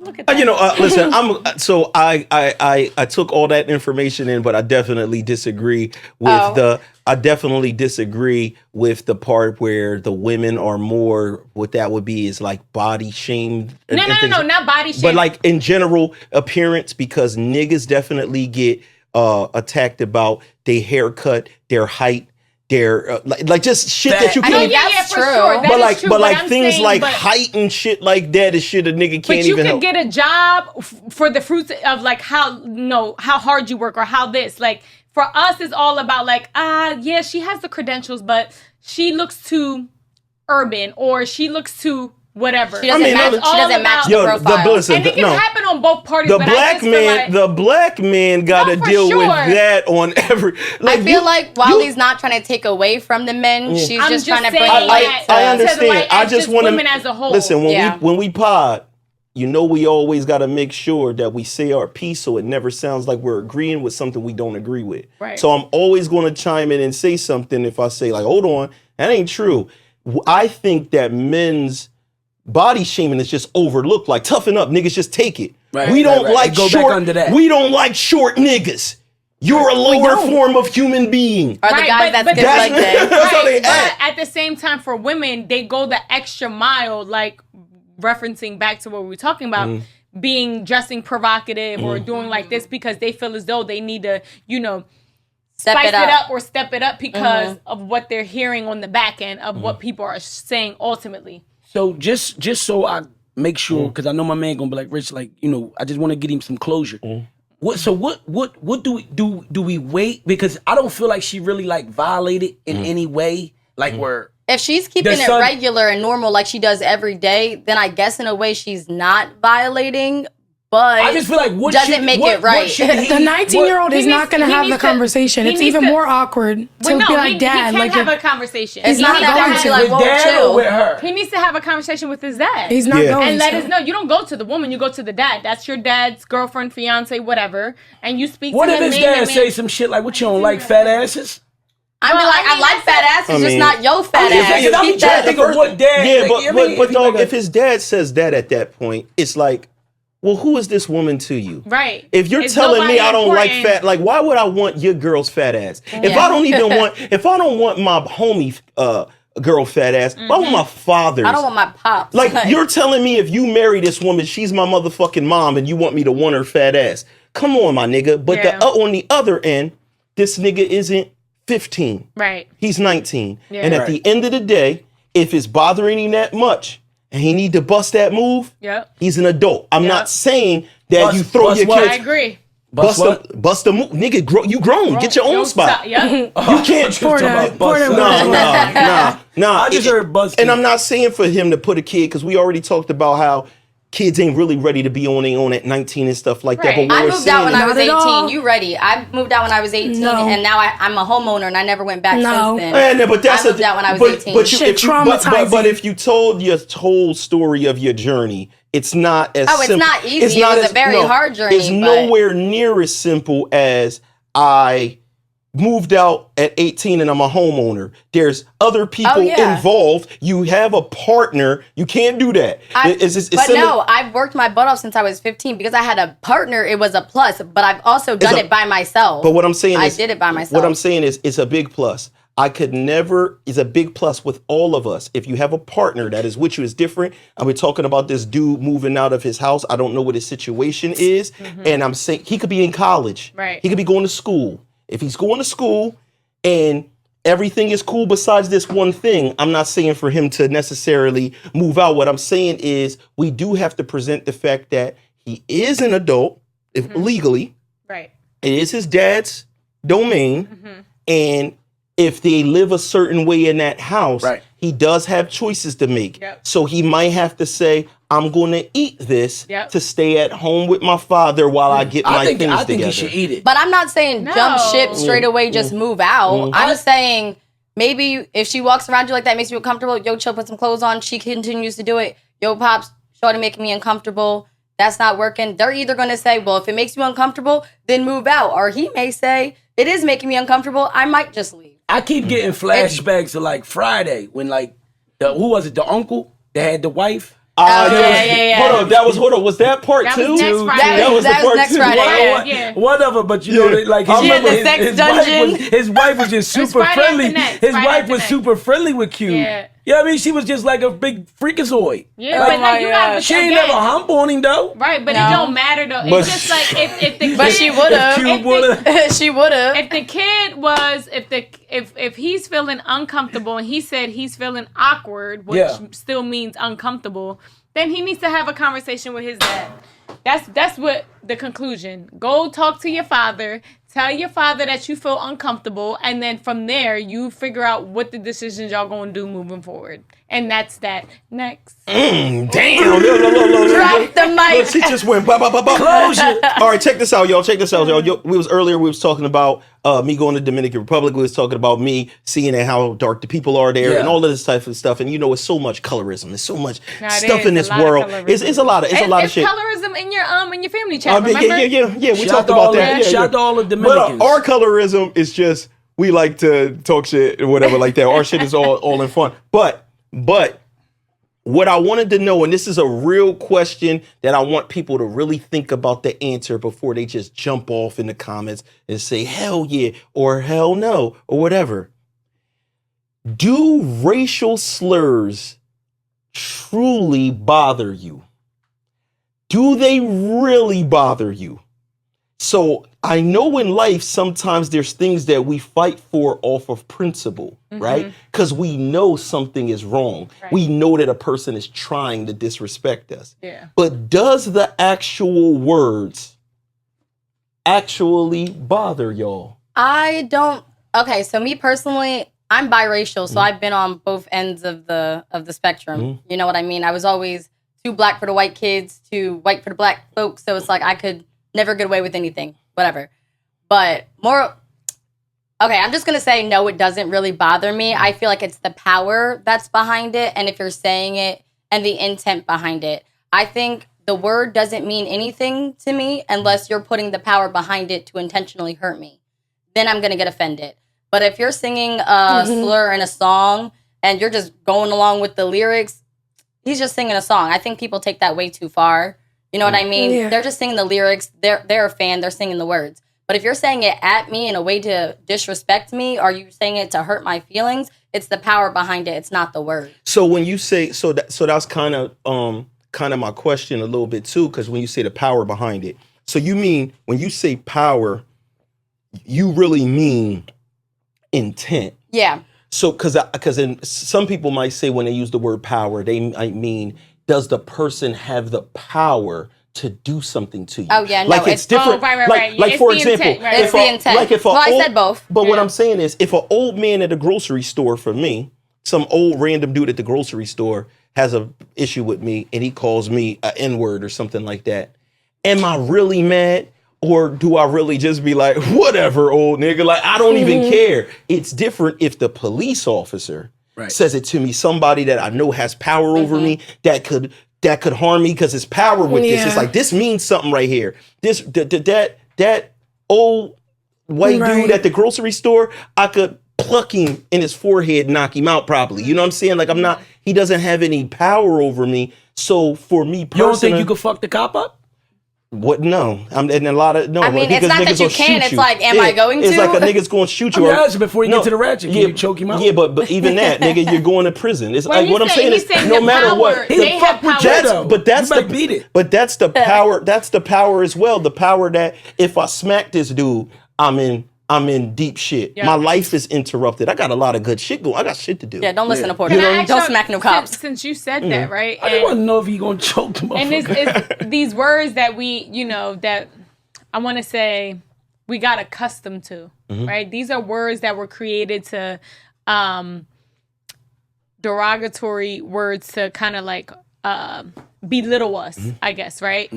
Look at that. You know, listen, I took all that information in, but I definitely disagree with I definitely disagree with the part where the women are more, what that would be is like body shame. No, not body shame. But like in general appearance, because niggas definitely get attacked about their haircut, their height, their like just shit that you can't. That's true. Sure. But like things like height and shit like that is shit a nigga can't even help. But you could get a job for the fruits of like how hard you work or how this. Like for us, it's all about like, yeah, she has the credentials, but she looks too urban or she looks too whatever. She doesn't match the profile. And it can happen on both parties. The black man got to deal with that on every. Like, I feel like Wally's not trying to take away from the men. She's just trying to bring light. I understand. I just want women as a whole. Listen, when we pod, you know, we always got to make sure that we say our piece so it never sounds like we're agreeing with something we don't agree with. Right. So I'm always going to chime in and say something if I say like, hold on, that ain't true. I think that men's body shaming is just overlooked. Like, toughen up, niggas, just take it. Right, we don't like go short. back under that. We don't like short niggas. You're a lower form of human being. Or the guys that skip leg day. That's how they act. But at the same time, for women, they go the extra mile, like referencing back to what we were talking about, dressing provocative or doing like this because they feel as though they need to, spice it up or step it up because of what they're hearing on the back end of what people are saying ultimately. So just so I make sure, because I know my man gonna be like, Rich, like, I just want to get him some closure. What do we wait? Because I don't feel like she really like violated in any way. Like where if she's keeping it regular and normal like she does every day, then I guess in a way she's not violating. But I just feel like doesn't make it right. The 19-year-old is not going to have the conversation. It's even more awkward to be like, Dad. He can't have a conversation. It's not going to. Like, with Dad or with her? He needs to have a conversation with his dad. He's not going to. And let us know. You don't go to the woman. You go to the dad. That's your dad's girlfriend, fiance, whatever. And you speak to him. What if his dad say some shit like, what, you don't like fat asses? I mean, I like fat asses, just not your fat ass. I'm trying to think of what dad. Yeah, but dog, if his dad says that at that point, it's like, well, who is this woman to you? Right. If you're telling me I don't like fat, like, why would I want your girl's fat ass? If I don't want my homie girl fat ass, why want my father's? I don't want my pops. Like, you're telling me if you marry this woman, she's my motherfucking mom, and you want me to want her fat ass? Come on, my nigga. But on the other end, this nigga isn't 15. Right. He's 19. Yeah. And at the end of the day, if it's bothering him that much, and he need to bust that move, he's an adult. I'm not saying that you throw your kids. I agree. Bust the move. Nigga, you grown. Get your own spot. You can't. Nah. I just heard bust. And I'm not saying for him to put a kid, because we already talked about how kids ain't really ready to be on their own at 19 and stuff like that. But I moved out when I was 18. You ready? I moved out when I was 18, and now I'm a homeowner, and I never went back since then. But that's I moved out when I was 18. But if you told your whole story of your journey, it's not as simple. It's not easy. It was a very hard journey. It's nowhere near as simple as I moved out at 18 and I'm a homeowner. There's other people involved. You have a partner. You can't do that. I've worked my butt off since I was 15 because I had a partner. It was a plus, but I've also done it by myself. But what I'm saying is, I did it by myself. What I'm saying is, it's a big plus. It's a big plus with all of us. If you have a partner that is with you, is different. And we're talking about this dude moving out of his house. I don't know what his situation is. And I'm saying he could be in college. Right. He could be going to school. If he's going to school and everything is cool besides this one thing, I'm not saying for him to necessarily move out. What I'm saying is we do have to present the fact that he is an adult, if legally. Right. It is his dad's domain. And if they live a certain way in that house, he does have choices to make. So he might have to say, I'm going to eat this to stay at home with my father while I get my things together. I think he should eat it. But I'm not saying jump ship straight away, just move out. I'm saying maybe if she walks around you like that, makes you uncomfortable, yo, chill, put some clothes on, she continues to do it. Yo, Pops, shorty making me uncomfortable. That's not working. They're either going to say, well, if it makes you uncomfortable, then move out. Or he may say, it is making me uncomfortable. I might just leave. I keep getting flashbacks to like Friday when like who was it? The uncle that had the wife. Hold on. Was that part two? That was next Friday. Whatever, but you know, like his wife was just super friendly. His wife was super friendly with Q. Yeah, I mean, she was just like a big freakazoid. Yeah, but like, you got she ain't never hump on him though. Right, but it don't matter though. It's just like if the kid, but she would have. She would have. If the kid was, if he's feeling uncomfortable and he said he's feeling awkward, which still means uncomfortable, then he needs to have a conversation with his dad. That's what the conclusion. Go talk to your father. Tell your father that you feel uncomfortable, and then from there, you figure out what the decisions y'all gonna do moving forward. And that's that. Next. Damn. Drop the mic. She just went closure. All right, check this out, y'all. We was talking about me going to Dominican Republic. We was talking about me seeing how dark the people are there and all of this type of stuff. And you know, it's so much colorism. There's so much stuff in this world. It's a lot of shit. Colorism in your family chat. Remember? Yeah. We talked about that. Shout to all the Dominicans. But our colorism is just we like to talk shit or whatever like that. Our shit is all in fun. But what I wanted to know, and this is a real question that I want people to really think about the answer before they just jump off in the comments and say, hell yeah, or hell no, or whatever. Do racial slurs truly bother you? Do they really bother you? So I know in life, sometimes there's things that we fight for off of principle, right? Because we know something is wrong. Right. We know that a person is trying to disrespect us. Yeah. But does the actual words actually bother y'all? I don't. Okay, so me personally, I'm biracial, so I've been on both ends of the spectrum. You know what I mean? I was always too black for the white kids, too white for the black folks. So it's like I could never get away with anything, whatever. But more, okay, I'm just going to say no, it doesn't really bother me. I feel like it's the power that's behind it. And if you're saying it and the intent behind it, I think the word doesn't mean anything to me unless you're putting the power behind it to intentionally hurt me. Then I'm going to get offended. But if you're singing a slur in a song and you're just going along with the lyrics, he's just singing a song. I think people take that way too far. You know what I mean? Yeah. They're just singing the lyrics. They're a fan. They're singing the words. But if you're saying it at me in a way to disrespect me, or you saying it to hurt my feelings, it's the power behind it. It's not the word. So when you say that's kind of my question a little bit too, because when you say the power behind it, so you mean when you say power, you really mean intent? Yeah. So because some people might say when they use the word power, they might mean, does the person have the power to do something to you? Oh yeah, no, like it's different. Right. Like for example, intent, right? It's the intent. I said both. But what I'm saying is, if an old man at a grocery store, for me, some old random dude at the grocery store has a issue with me, and he calls me an N-word or something like that, am I really mad? Or do I really just be like, whatever, old nigga? Like, I don't even care. It's different if the police officer says it to me, somebody that I know has power over me, that could harm me because his power with this. It's like, this means something right here. This that old white dude at the grocery store, I could pluck him in his forehead, knock him out probably. You know what I'm saying? Like, he doesn't have any power over me. So for me personally, you don't think you could fuck the cop up? What? No, I'm in a lot of no. I mean, it's not that you can. It's like, am I going to? It's like a nigga's going to shoot you. Before you get to the ratchet, can you choke him out? Yeah, but even that, nigga, you're going to prison. It's well, like what I'm saying is, no matter what, they have power. That's the power. That's the power as well. The power that if I smack this dude, I'm in deep shit. Yep. My life is interrupted. I got a lot of good shit going. I got shit to do. Yeah, don't listen to Porta. Don't smack no cops. Since you said that, right? I didn't want to know if you gonna choke them. And it's these words that we, that I want to say we got accustomed to, right? These are words that were created to derogatory words to kind of like belittle us, I guess, right?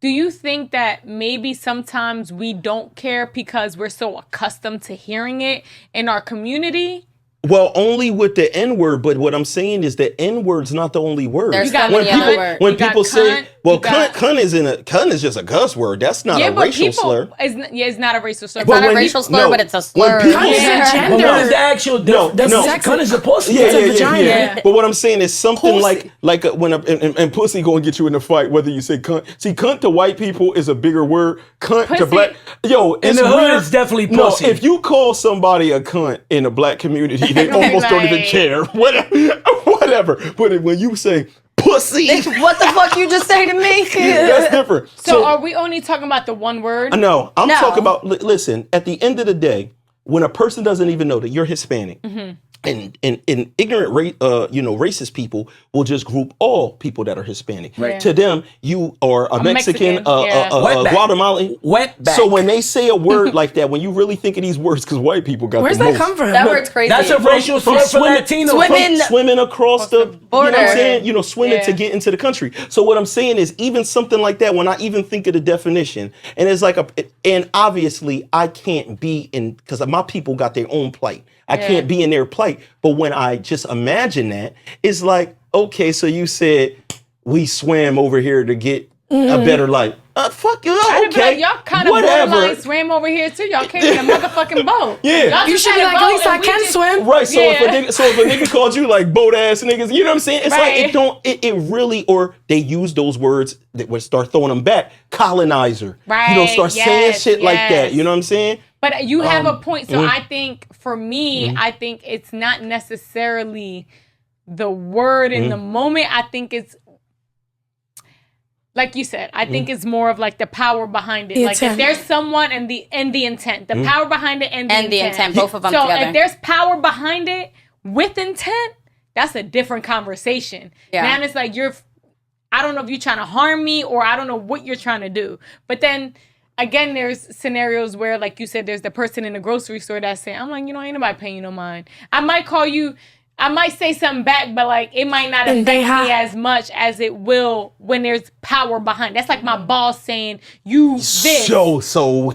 Do you think that maybe sometimes we don't care because we're so accustomed to hearing it in our community? Well, only with the N-word, but what I'm saying is the N-word's not the only word. There's so many other words. When people say, cunt is just a cuss word. That's not a racial slur. It's not a racial slur. It's not a racial slur, but it's a slur. Cunt is a gender. But what is the actual cunt is a pussy. It's a vagina. Yeah. But what I'm saying is something like when and pussy gonna get you in a fight whether you say cunt. See, cunt to white people is a bigger word. Cunt to black. Yo, in the hood, it's definitely pussy. No, if you call somebody a cunt in a black community, they almost don't even care. Whatever. But when you say pussy, what the fuck you just say to me? That's different. So are we only talking about the one word? No, I'm talking about. Listen, at the end of the day, when a person doesn't even know that you're Hispanic. And ignorant, racist people will just group all people that are Hispanic. Right. To them, you are a Mexican, Guatemalan. Wetback. So when they say a word like that, when you really think of these words, because white people got where's the that most. come from? That word's crazy. That's a racial slur for Latino. Swimming across the border. You know what I'm saying? Swimming to get into the country. So what I'm saying is, even something like that, when I even think of the definition, and it's like and obviously I can't be in, because my people got their own plight. I can't be in their plight. But when I just imagine that, it's like, okay, so you said we swam over here to get a better life. fuck you. I'd be Okay, like, y'all kind of borderline swam over here too. Y'all came in a motherfucking boat. Yeah, You should be like, at least I can swim. right. So if a nigga called you like boat ass niggas, you know what I'm saying? It's like it really, or they use those words that would start throwing them back. Colonizer, right? Start saying shit like that. You know what I'm saying? But you have a point. So I think for me, I think it's not necessarily the word in the moment. I think it's, like you said, I think it's more of like the power behind it. The like intent. if there's someone and the intent, the power behind it and the intent. Both of them so together. if there's power behind it with intent, that's a different conversation. Yeah. Now it's like I don't know if you're trying to harm me or I don't know what you're trying to do. But then again, there's scenarios where, like you said, there's the person in the grocery store that's saying, I'm like, ain't nobody paying you no mind. I might call you, I might say something back, but like it might not affect me as much as it will when there's power behind. That's like my boss saying, you this. So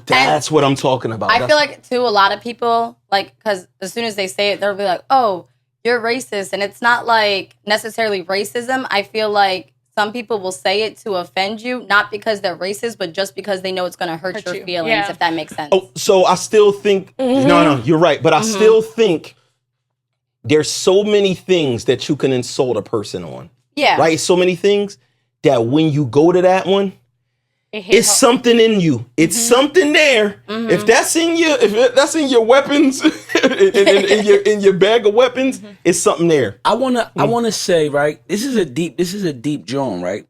that's what I'm talking about. I feel like too, a lot of people, like, because as soon as they say it, they'll be like, oh, you're racist. And it's not like necessarily racism. I feel like some people will say it to offend you, not because they're racist, but just because they know it's going to hurt your feelings, if that makes sense. Oh, so I still think, no, you're right. But I still think there's so many things that you can insult a person on. Yeah. Right? So many things that when you go to that one, it's something in you. It's something there. If that's in your weapons, in your bag of weapons, it's something there. I wanna say, right, this is a deep drawing, right?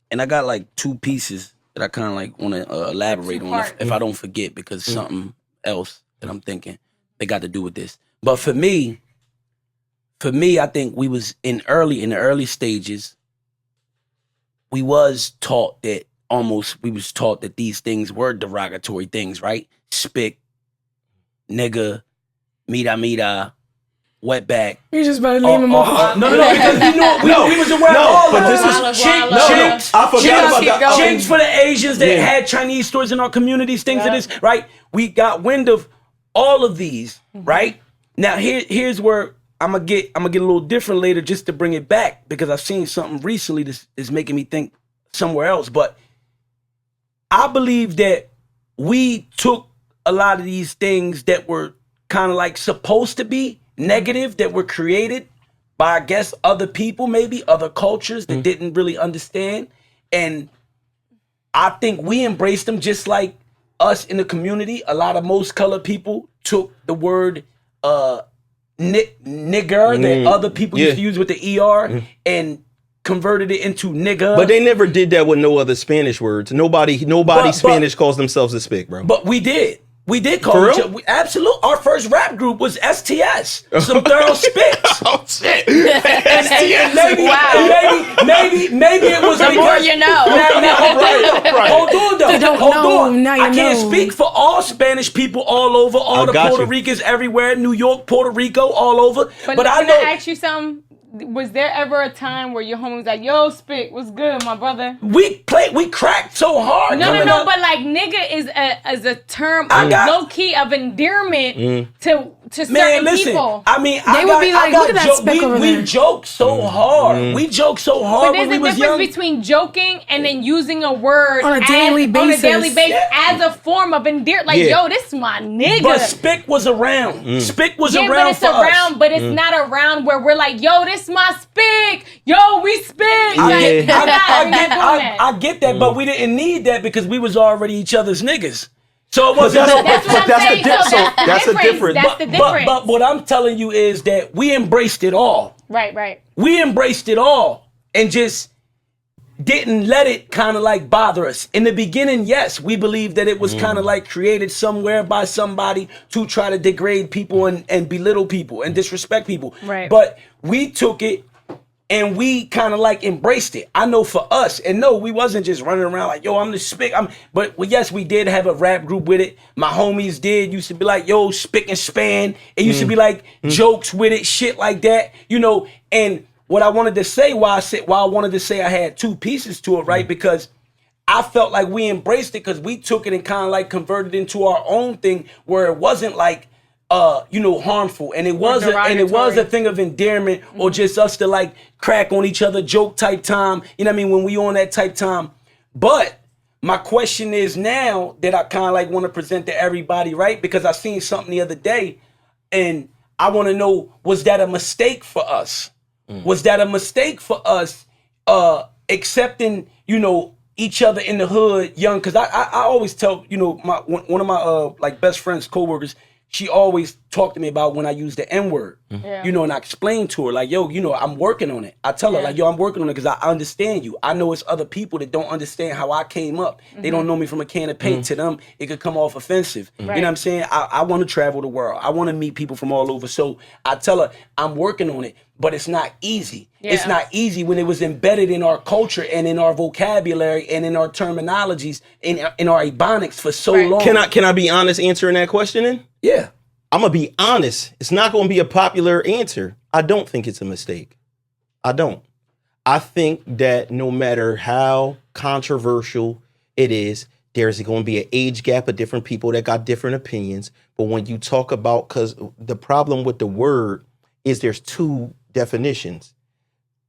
And I got like two pieces that I kind of like want to elaborate on if I don't forget, because something else that I'm thinking they got to do with this. But for me, I think we was in the early stages, we was taught that these things were derogatory things, right? Spick, nigga, mira, wetback. You just better name them all. No, because we was around all of them. Chinks for the Asians that had Chinese stores in our communities, things of this, right? We got wind of all of these, right? Now here's where I'm gonna get a little different later, just to bring it back, because I've seen something recently that is making me think somewhere else. But I believe that we took a lot of these things that were kind of like supposed to be negative, that were created by, I guess, other people, maybe other cultures that didn't really understand. And I think we embraced them just like us in the community. A lot of most colored people took the word nigger that other people used to use with the ER and converted it into nigga. But they never did that with no other Spanish words. Nobody Spanish calls themselves a spick, bro. But we did. We did call each other. Absolutely. Our first rap group was STS. Some thorough spicks. Oh shit. STS. Maybe it was the because more you know. Hold on. Hold on. Now you I can't know. speak for all Spanish people all over, all the Puerto Ricans everywhere, New York, Puerto Rico, all over. But I know. Can I ask you something? Was there ever a time where your homie was like, yo, Spick, what's good, my brother? We cracked so hard. No, but like nigga is a term low-key of endearment to certain people. I mean, they would be like, look at that Spick over there. We joked so hard. We joked so hard when we was young. But there's a difference between joking and then using a word on a daily basis as a form of endearment. Like, yo, this is my nigga. But Spick was around. Spick was around but it's for around, us. but it's not around where we're like, yo, this my Spick. Yo, we Spick. I get that, but we didn't need that because we was already each other's niggas. So it wasn't. That's the difference. But what I'm telling you is that we embraced it all. Right. We embraced it all and just didn't let it kind of like bother us. In the beginning, yes, we believed that it was kind of like created somewhere by somebody to try to degrade people and belittle people and disrespect people. Right. But we took it and we kind of like embraced it. I know for us, and no, we wasn't just running around like, yo, I'm the Spick. But yes, we did have a rap group with it. My homies used to be like, yo, Spick and Span. It used to be like jokes with it, shit like that, and what I wanted to say, why I wanted to say I had two pieces to it, right? Because I felt like we embraced it because we took it and kind of like converted it into our own thing where it wasn't like, harmful. And it was a thing of endearment or just us to like crack on each other, joke type time. You know what I mean? When we on that type time. But My question is now that I kind of like want to present to everybody, right? Because I seen something the other day, and I want to know, was that a mistake for us? Was that a mistake for us accepting, you know, each other in the hood young? Because I always tell, you know, one of my like best friends, coworkers, she always talked to me about when I use the N-word, you know, and I explained to her, like, yo, you know, I'm working on it. I tell her, like, yo, I'm working on it because I understand you. I know it's other people that don't understand how I came up. They don't know me from a can of paint. To them, it could come off offensive. You know what I'm saying? I want to travel the world. I want to meet people from all over. So I tell her, I'm working on it, but it's not easy. It's not easy when it was embedded in our culture and in our vocabulary and in our terminologies, in our ebonics for so long. Can I be honest answering that question then? Yeah. I'm going to be honest. It's not going to be a popular answer. I don't think it's a mistake. I don't. I think that no matter how controversial it is, there's going to be an age gap of different people that got different opinions. But when you talk about, because the problem with the word is there's two definitions,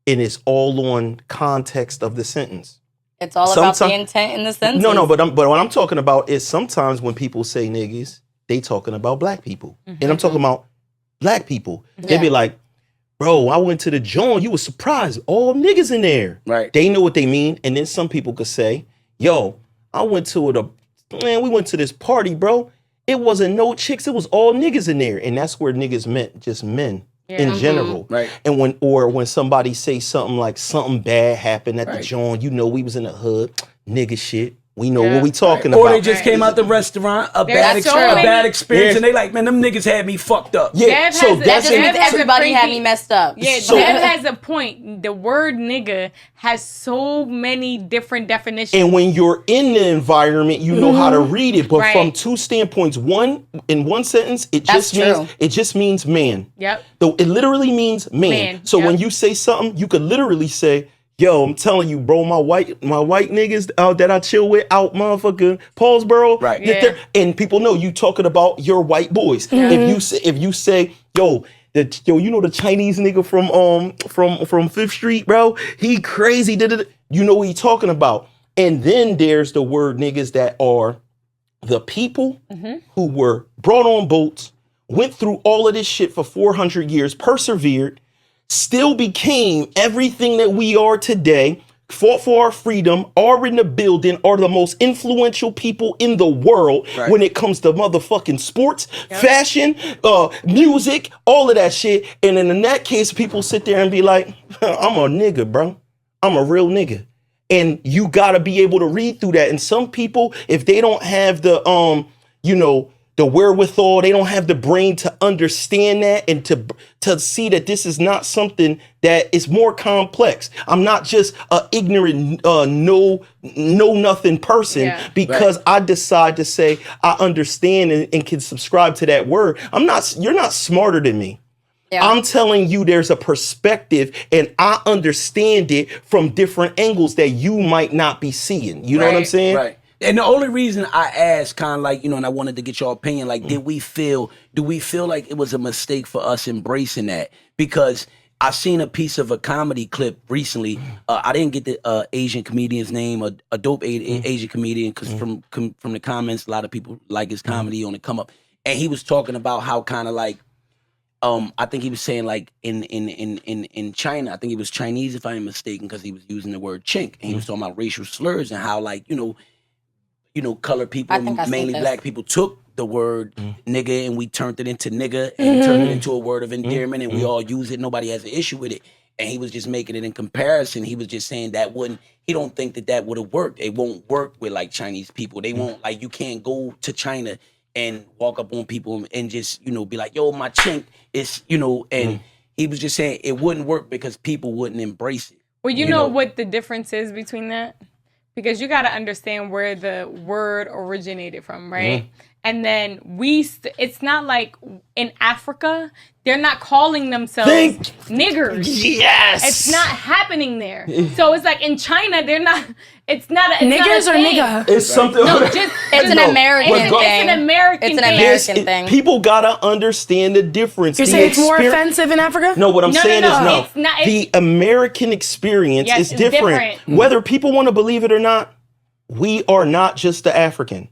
and it's all on context of the sentence. It's all about the intent in the sentence. No, but what I'm talking about is sometimes when people say niggas, they talking about black people. And I'm talking about black people. They be like, bro, I went to the joint, you was surprised, all niggas in there. Right. They know what they mean. And then some people could say, yo, we went to this party, bro. It wasn't no chicks, it was all niggas in there. And that's where niggas meant just men. In general. Right. And when somebody say something like something bad happened at the joint, you know we was in the hood, nigga shit. We know what we talking about. Or they just came out the restaurant, a bad experience, and they like, man, them niggas had me fucked up. Yeah, so that just means everybody had me messed up. Yeah, so, Dev has a point. The word nigga has so many different definitions. And when you're in the environment, you know how to read it. But from two standpoints, in one sentence, it just means man. Yep. So it literally means man. So when you say something, you could literally say, yo, I'm telling you, bro, my white niggas that I chill with out motherfucking Paulsboro. Right. Yeah. And people know you talking about your white boys. If you say, yo, you know the Chinese nigga from 5th Street, bro? He crazy. You know what he talking about. And then there's the word niggas that are the people who were brought on boats, went through all of this shit for 400 years, persevered, still became everything that we are today, fought for our freedom, are in the building, are the most influential people in the world when it comes to motherfucking sports, fashion, music, all of that shit. And then in that case, people sit there and be like, I'm a nigga, bro. I'm a real nigga. And you gotta be able to read through that. And some people, if they don't have the, the wherewithal, they don't have the brain to understand that and to see that this is not something that is more complex. I'm not just an ignorant, know nothing person because I decide to say I understand and can subscribe to that word. You're not smarter than me. Yeah. I'm telling you there's a perspective and I understand it from different angles that you might not be seeing. You know what I'm saying? Right. And the only reason I asked, kind of like, and I wanted to get your opinion, like, do we feel like it was a mistake for us embracing that? Because I seen a piece of a comedy clip recently. I didn't get the Asian comedian's name, a dope Asian comedian, because from the comments, a lot of people like his comedy on the come up. And he was talking about how kind of like, I think he was saying like in China, I think he was Chinese if I am mistaken, because he was using the word chink. And he was talking about racial slurs and how like, colored people, mainly black people, took the word nigga and we turned it into nigga and turned it into a word of endearment and we all use it. Nobody has an issue with it. And he was just making it in comparison. He was just saying he don't think that would have worked. It won't work with like Chinese people. They won't, like, you can't go to China and walk up on people and just, be like, yo, my chink is, and he was just saying it wouldn't work because people wouldn't embrace it. Well, you know what the difference is between that? Because you got to understand where the word originated from, right? And then it's not like in Africa, they're not calling themselves niggers. Yes. It's not happening there. So it's like in China, it's not a niggers or nigga. It's something. It's an American thing. It's an American thing. People gotta understand the difference. You're saying it's more offensive in Africa? No, what I'm saying is no. It's not, the American experience is different. Whether people want to believe it or not, we are not just the African.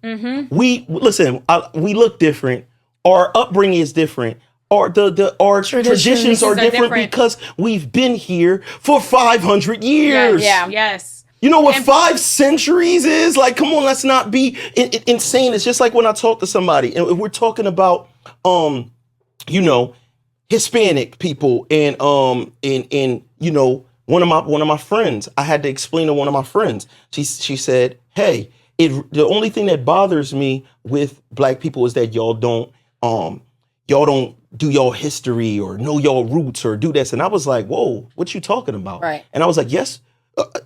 We look different. Our upbringing is different. Our traditions are different because we've been here for 500 years. Yeah. Yes. You know what 5 centuries is? Like, come on, let's not be insane. It's just like when I talk to somebody and we're talking about, Hispanic people and one of my friends. I had to explain to one of my friends. She said, "Hey, the only thing that bothers me with black people is that y'all don't do y'all history or know y'all roots or do this." And I was like, "Whoa, what you talking about?" Right. And I was like, "Yes."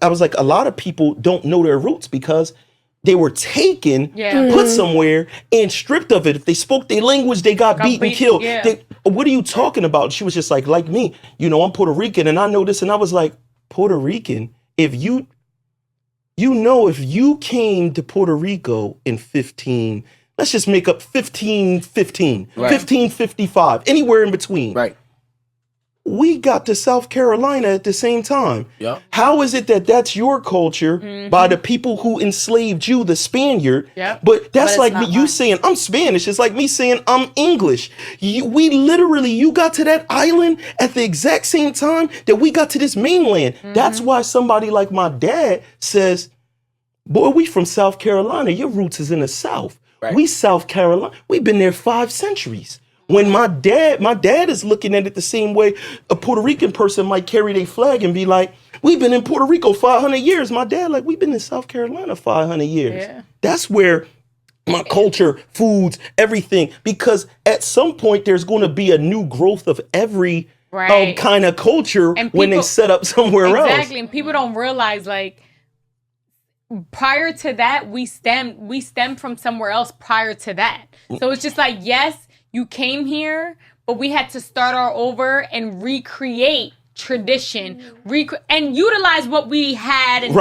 I was like, a lot of people don't know their roots because they were taken, put somewhere, and stripped of it. If they spoke their language, they got beaten, killed. Yeah. What are you talking about? She was just like me, I'm Puerto Rican and I know this. And I was like, Puerto Rican? If you came to Puerto Rico in 15, let's just make up 1515, 1555, anywhere in between. Right. We got to South Carolina at the same time. Yep. How is it that that's your culture by the people who enslaved you, the Spaniard? Yep. But that's like not you saying I'm Spanish. It's like me saying I'm English. You got to that island at the exact same time that we got to this mainland. That's why somebody like my dad says, "Boy, we from South Carolina. Your roots is in the South. Right. We South Carolina. We've been there 5 centuries." When my dad is looking at it the same way a Puerto Rican person might carry their flag and be like, "We've been in Puerto Rico 500 years." My dad, like, "We've been in South Carolina 500 years. Yeah. That's where my culture, foods, everything, because at some point there's going to be a new growth of every kind of culture when they set up somewhere else. Exactly. And people don't realize, like, prior to that, we stem from somewhere else prior to that. So it's just like, yes, you came here, but we had to start all over and recreate tradition, and utilize what we had and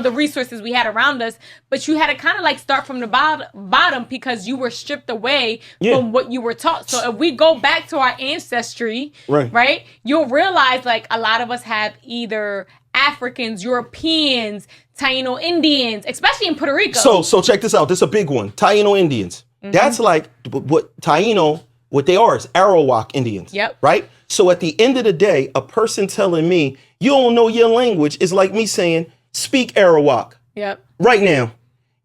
the resources we had around us. But you had to kind of like start from the bottom because you were stripped away from what you were taught. So if we go back to our ancestry, right, you'll realize like a lot of us have either Africans, Europeans, Taino Indians, especially in Puerto Rico. So check this out. This is a big one. Taino Indians. That's like what Taino, what they are is Arawak Indians. Yep. Right? So at the end of the day, a person telling me you don't know your language is like me saying, speak Arawak. Yep. Right now.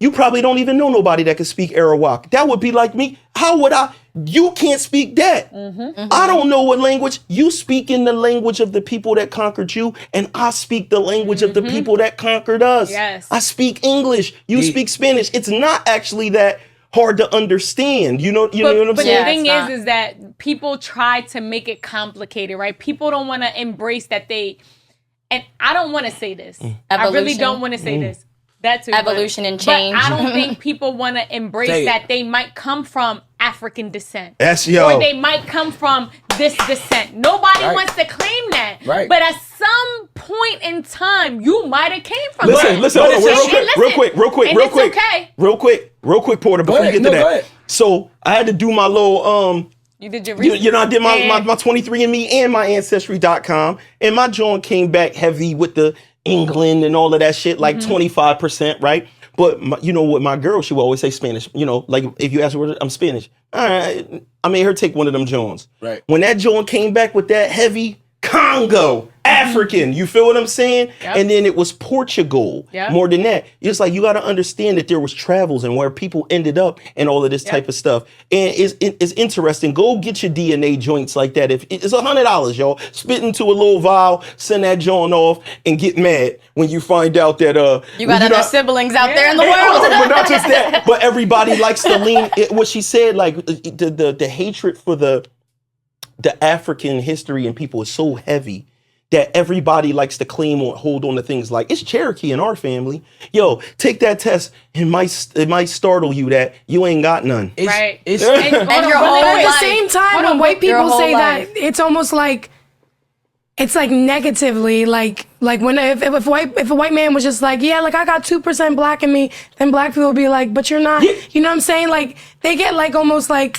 You probably don't even know nobody that can speak Arawak. That would be like me. How would I? You can't speak that. I don't know what language. You speak in the language of the people that conquered you, and I speak the language of the people that conquered us. Yes. I speak English. You speak Spanish. It's not actually that hard to understand. You know what I'm saying? But the thing is that people try to make it complicated, right? People don't want to embrace that and I don't want to say this. I really don't want to say this. That too. Evolution and change. But I don't think people want to embrace that they might come from African descent. Or they might come from this descent. Nobody wants to claim that. Right. But at some point in time, you might have came from Listen, hold on, real quick, Porter, before you get to that. So I had to do my little, you did your research. I did my 23andMe and my Ancestry.com, and my joint came back heavy with the England and all of that shit, like 25%, right? But what my girl, she would always say Spanish. Like if you ask her, I'm Spanish. All right, I made her take one of them Jones. Right. When that Joan came back with that heavy Congo, African, you feel what I'm saying? Yep. And then it was Portugal. Yep. More than that, it's like you got to understand that there was travels and where people ended up and all of this type of stuff. And it's interesting. Go get your DNA joints like that. If it's $100, y'all, spit into a little vial, send that joint off, and get mad when you find out that you got other siblings out there in the world. But not just that, but everybody likes to lean. What she said, like the hatred for the African history and people is so heavy that everybody likes to claim or hold on to things like it's Cherokee in our family. Yo, take that test. It might startle you that you ain't got none. And your whole But at life. the same time, when white people say life. that, it's almost like it's like negatively, like when if a white man was just like, yeah, like I got 2% black in me, then black people would be like, but you're not. You know what I'm saying? Like they get like almost like.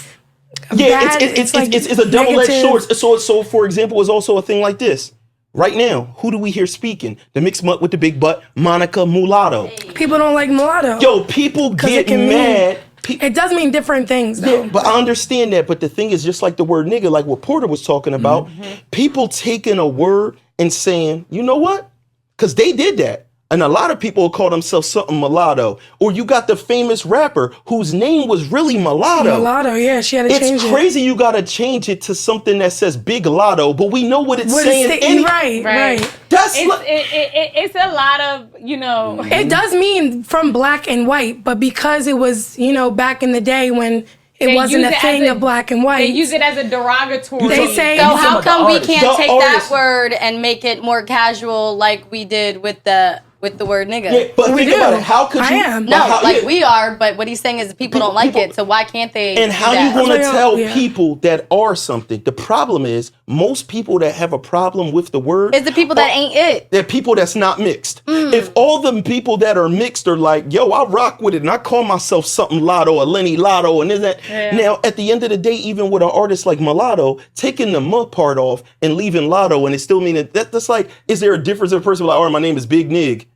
It's a double-edged sword. So for example, it's also a thing like this. Right now, who do we hear speaking? The mixed mutt with the big butt, Monica Mulatto. People don't like mulatto. Yo, people get mad. It does mean different things, though. Yeah, but I understand that. But the thing is, just like the word nigga, like what Porter was talking about, people taking a word and saying, you know what? Because they did that. And a lot of people call themselves something mulatto. Or you got the famous rapper whose name was really Mulatto. Mulatto, yeah, she had to change it. It's crazy you got to change it to something that says Big Lotto, but we know what it's saying. Right. That's it's a lot of, you know. It does mean from black and white, but because it was, you know, back in the day when it wasn't a thing of black and white. They use it as a derogatory. They say, so how come we can't take artist. that word and make it more casual like we did with the word nigga? Yeah, but think about it. How could you? No, we are, but what he's saying is people don't like it, so why can't they? And how you going to tell people that are something? The problem is most people that have a problem with the word is the people that ain't it. They're people that's not mixed. If all the people that are mixed are like, yo, I rock with it and I call myself something Lotto or Lenny Lotto and that. Yeah. Now, at the end of the day, even with an artist like Mulatto, taking the muh part off and leaving Lotto and it still mean that's like, is there a difference in a person like, all right, my name is Big Nig?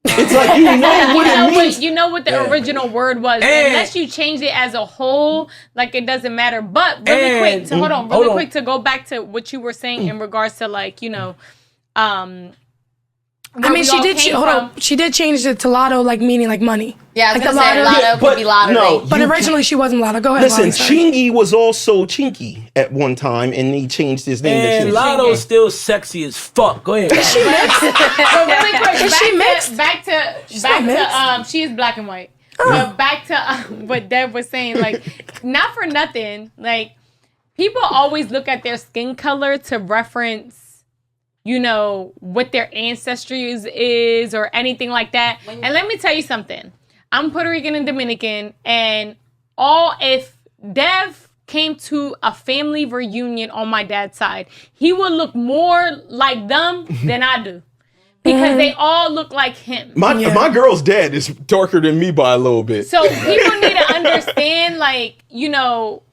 It's like you know what it means. You know what the original word was. Unless you change it as a whole, like it doesn't matter. But really quick, so hold on, quick to go back to what you were saying in regards to like, you know, I mean, she did. She did change it to Lotto, like meaning like money. Yeah, I was gonna say Lotto could be Lotto. No, but originally she wasn't Lotto. Go ahead. Listen, Chingy was also Chinky at one time, and he changed his name. And Lotto's still sexy as fuck. Go ahead. Is she mixed? So really quick, is she mixed? Back to she is black and white. But back to what Dev was saying, like, not for nothing, like people always look at their skin color to reference, you know, what their ancestry is or anything like that. And let me tell you something. I'm Puerto Rican and Dominican, and if Dev came to a family reunion on my dad's side, he would look more like them than I do. Because they all look like him. My girl's dad is darker than me by a little bit. So people need to understand, like, you know,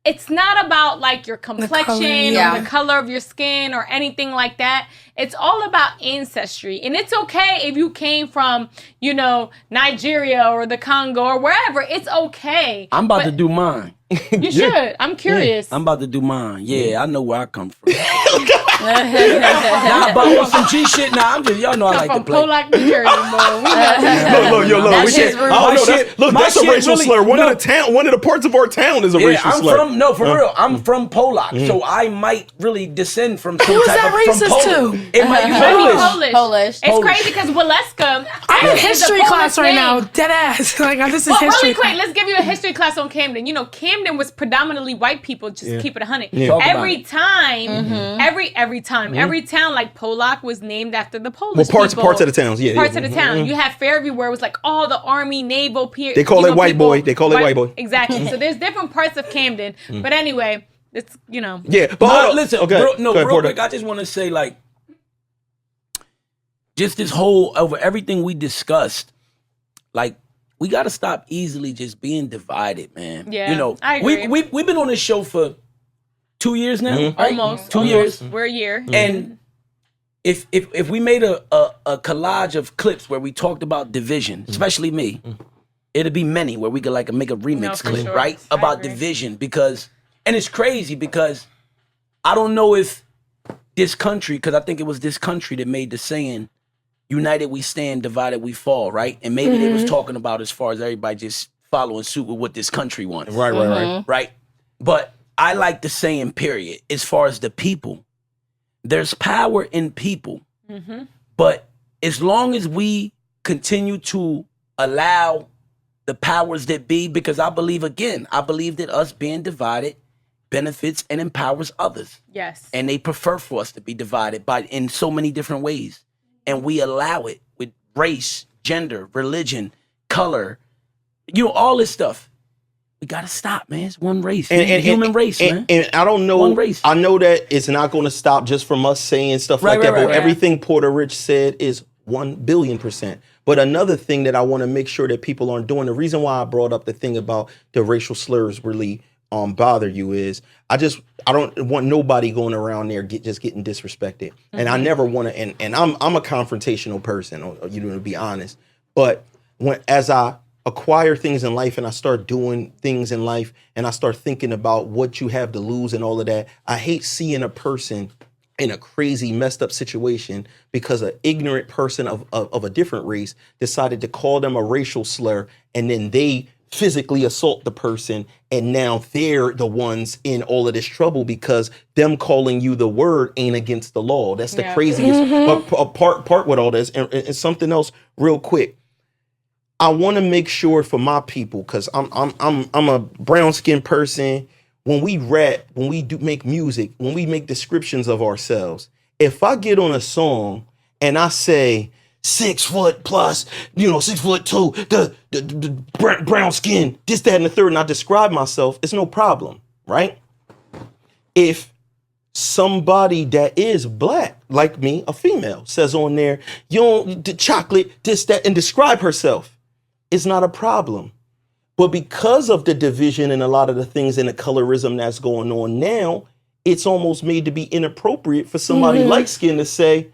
it's not about like your complexion or the color of your skin or anything like that. It's all about ancestry. And it's okay if you came from, you know, Nigeria or the Congo or wherever. It's okay. I'm about to do mine. You should. I'm curious. I'm about to do mine. Yeah, I know where I come from. Nah, but on some G shit. Nah, I'm just, y'all know I like to play. Polack, New Jersey, boy. Look, that's a racial slur. One of the parts of our town is a racial slur. For real. I'm from Polack, so I might really descend from some Who's type that of racist Poland. to? It might be Polish. It's crazy because Waleska. I'm in history class right now. Dead ass. Like this is history. Really quick, let's give you a history class on Camden. You know, Camden was predominantly white people. Just keep it 100. Yeah. Every time, every town like Polack was named after the Polish parts people. of the towns, parts of the town. You have Fairview where it was like all the army, naval, they call it white boy. They call it white boy. Exactly. So there's different parts of Camden. But anyway, it's, you know. Yeah, but listen, real quick, I just want to say, like, just this whole, over everything we discussed, like, we got to stop easily just being divided, man. Yeah, you know, I agree. We've been on this show for 2 years now. Mm-hmm. Right? Almost. 2 years. We're a year. And if we made a collage of clips where we talked about division, especially me, it'd be many where we could like make a remix clip, right? About division, because, and it's crazy because I don't know if this country, because I think it was this country that made the saying, united we stand, divided we fall, right? And maybe they was talking about as far as everybody just following suit with what this country wants. Right. But I like the saying, period, as far as the people. There's power in people. But as long as we continue to allow the powers that be, because I believe that us being divided benefits and empowers others. Yes. And they prefer for us to be divided in so many different ways. And we allow it with race, gender, religion, color, you know, all this stuff. We gotta stop, man. It's one race, human race, man. And I don't know. One race. I know that it's not going to stop just from us saying stuff like that. But everything Porta Rich said is 1,000,000,000%. But another thing that I want to make sure that people aren't doing. The reason why I brought up the thing about the racial slurs really bother you is I don't want nobody going around there just getting disrespected. And I never want to, and I'm a confrontational person, to be honest. But as I acquire things in life and I start doing things in life and I start thinking about what you have to lose and all of that, I hate seeing a person in a crazy messed up situation because an ignorant person of a different race decided to call them a racial slur, and then they physically assault the person, and now they're the ones in all of this trouble because them calling you the word ain't against the law. That's the craziest part with all this. And something else real quick. I want to make sure for my people, because I'm a brown skinned person. When we rap, when we do make music, when we make descriptions of ourselves, if I get on a song and I say 6 foot plus, 6'2", the brown skin, this, that, and the third, and I describe myself, it's no problem, right? If somebody that is black, like me, a female, says on there, the chocolate, this, that, and describe herself, it's not a problem. But because of the division and a lot of the things and the colorism that's going on now, it's almost made to be inappropriate for somebody light skinned to say,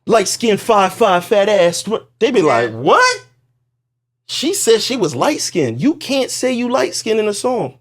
light skinned 5'5" fat ass. They be like, what? She said she was light skinned. You can't say you light skinned in a song.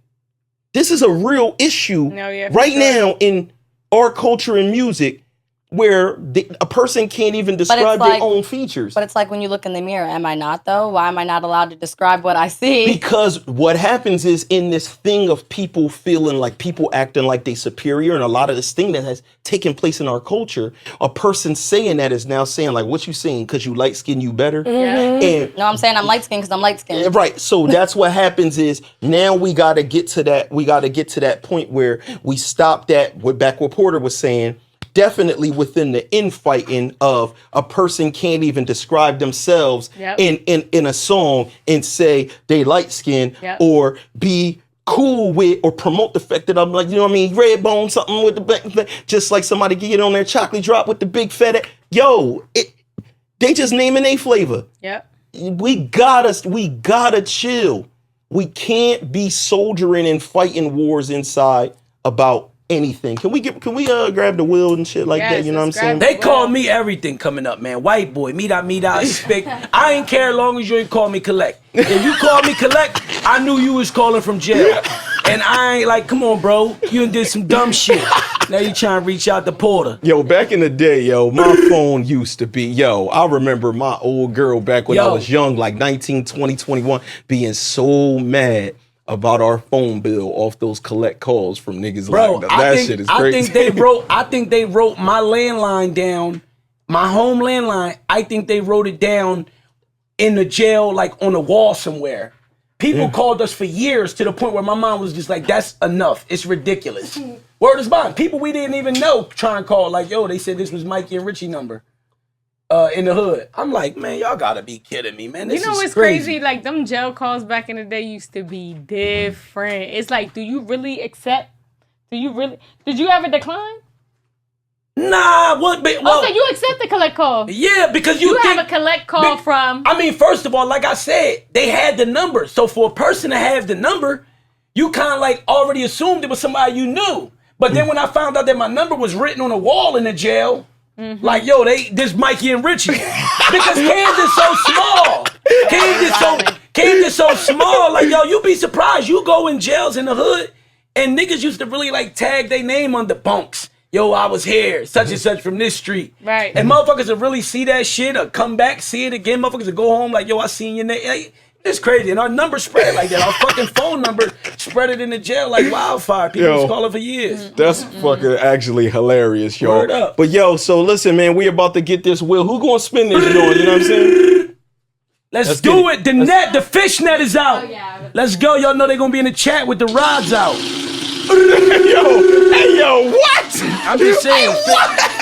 This is a real issue now in our culture and music, where a person can't even describe their own features. But it's like when you look in the mirror, am I not though? Why am I not allowed to describe what I see? Because what happens is in this thing of people feeling like people acting like they superior, and a lot of this thing that has taken place in our culture, a person saying that is now saying like, what you saying? Because you light skin, you better? And no, I'm saying I'm light skinned because I'm light skinned. Right. So that's what happens is now we got to get to that. We got to get to that point where we stop that. Back what Porter was saying. Definitely within the infighting of a person can't even describe themselves in a song and say they light skin or be cool with or promote the fact that I'm like, you know what I mean, red bone, something with the back, just like somebody get on their chocolate drop with the big fat. They just naming a flavor. Yep. We gotta chill. We can't be soldiering and fighting wars inside about anything. Can we grab the wheel and shit like that? You know what I'm saying? They call me everything coming up, man. White boy, meet out, speak. I ain't care as long as you ain't call me collect. If you call me collect, I knew you was calling from jail. And I ain't like, come on, bro. You done did some dumb shit. Now you trying to reach out to Porter. Yo, back in the day, my phone used to be, I remember my old girl back when I was young, like 19, 20, 21, being so mad about our phone bill off those collect calls from niggas. Bro, like that. Shit is crazy. I think they wrote my landline down, my home landline. I think they wrote it down in the jail, like on the wall somewhere. People called us for years to the point where my mom was just like, that's enough. It's ridiculous. Word is bond. People we didn't even know try and call like, they said this was Mikey and Richie number. In the hood. I'm like, man, y'all gotta be kidding me, man. This you know what's is crazy? Like them jail calls back in the day used to be different. It's like, do you really accept? Did you ever decline? Nah, what? Well, so you accept the collect call? Yeah, because you have a collect call from. I mean, first of all, like I said, they had the number. So for a person to have the number, you kind of like already assumed it was somebody you knew. But then when I found out that my number was written on a wall in the jail. Like, this Mikey and Richie. Because Kansas so small. Kansas so small. Like, you be surprised. You go in jails in the hood, and niggas used to really, like, tag their name on the bunks. I was here, such and such from this street. Right. And motherfuckers will really see that shit or come back, see it again. Motherfuckers will go home like, I seen your name. Like, it's crazy. And our number spread like that. Our fucking phone number spread it in the jail like wildfire. People was calling for years. That's fucking actually hilarious, yo. Word up. But so listen, man, we about to get this wheel. Who gonna spin this joint? You know what I'm saying? Let's do it. The fish net is out. Let's go. Y'all know they're gonna be in the chat with the rods out. What? I'm just saying.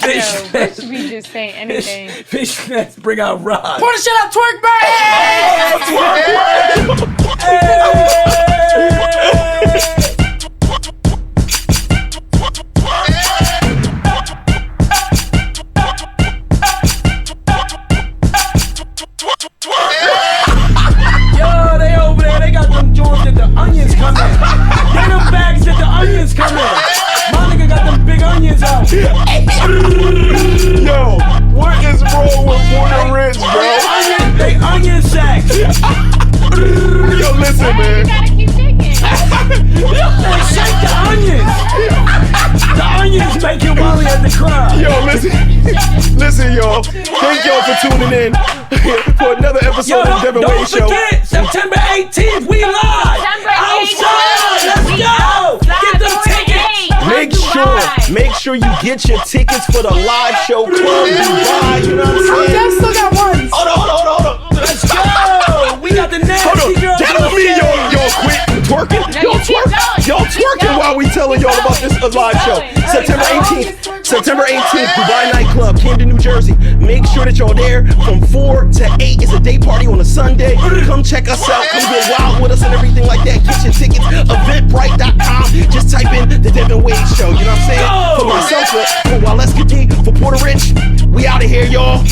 Fish nets. We just saying anything. Fish nets bring out rods. Porter, shut up, twerk Yo, they over there. They got them joints that the onions come in. Get them bags y'all for tuning in for another episode of Devinwade Show. Don't forget, September 18th, we live. Outside, let's go. Get them tickets. Make sure you get your tickets for the live show club Dubai. You know what I'm saying? I still got one. Hold on. Let's go. We got the NASTYGIRLZ. That don't mean y'all quit twerking. Y'all twerking while we telling y'all about this live show. September 18th, Dubai nightclub, Camden, New Jersey. Make sure that y'all there from 4 to 8. It's a day party on a Sunday. Come check us out. Come get wild with us and everything like that. Get your tickets. Eventbrite.com. Just type in the Devinwade Show. You know what I'm saying? For myself, for Walesca D, for Porta Rich. We out of here, y'all.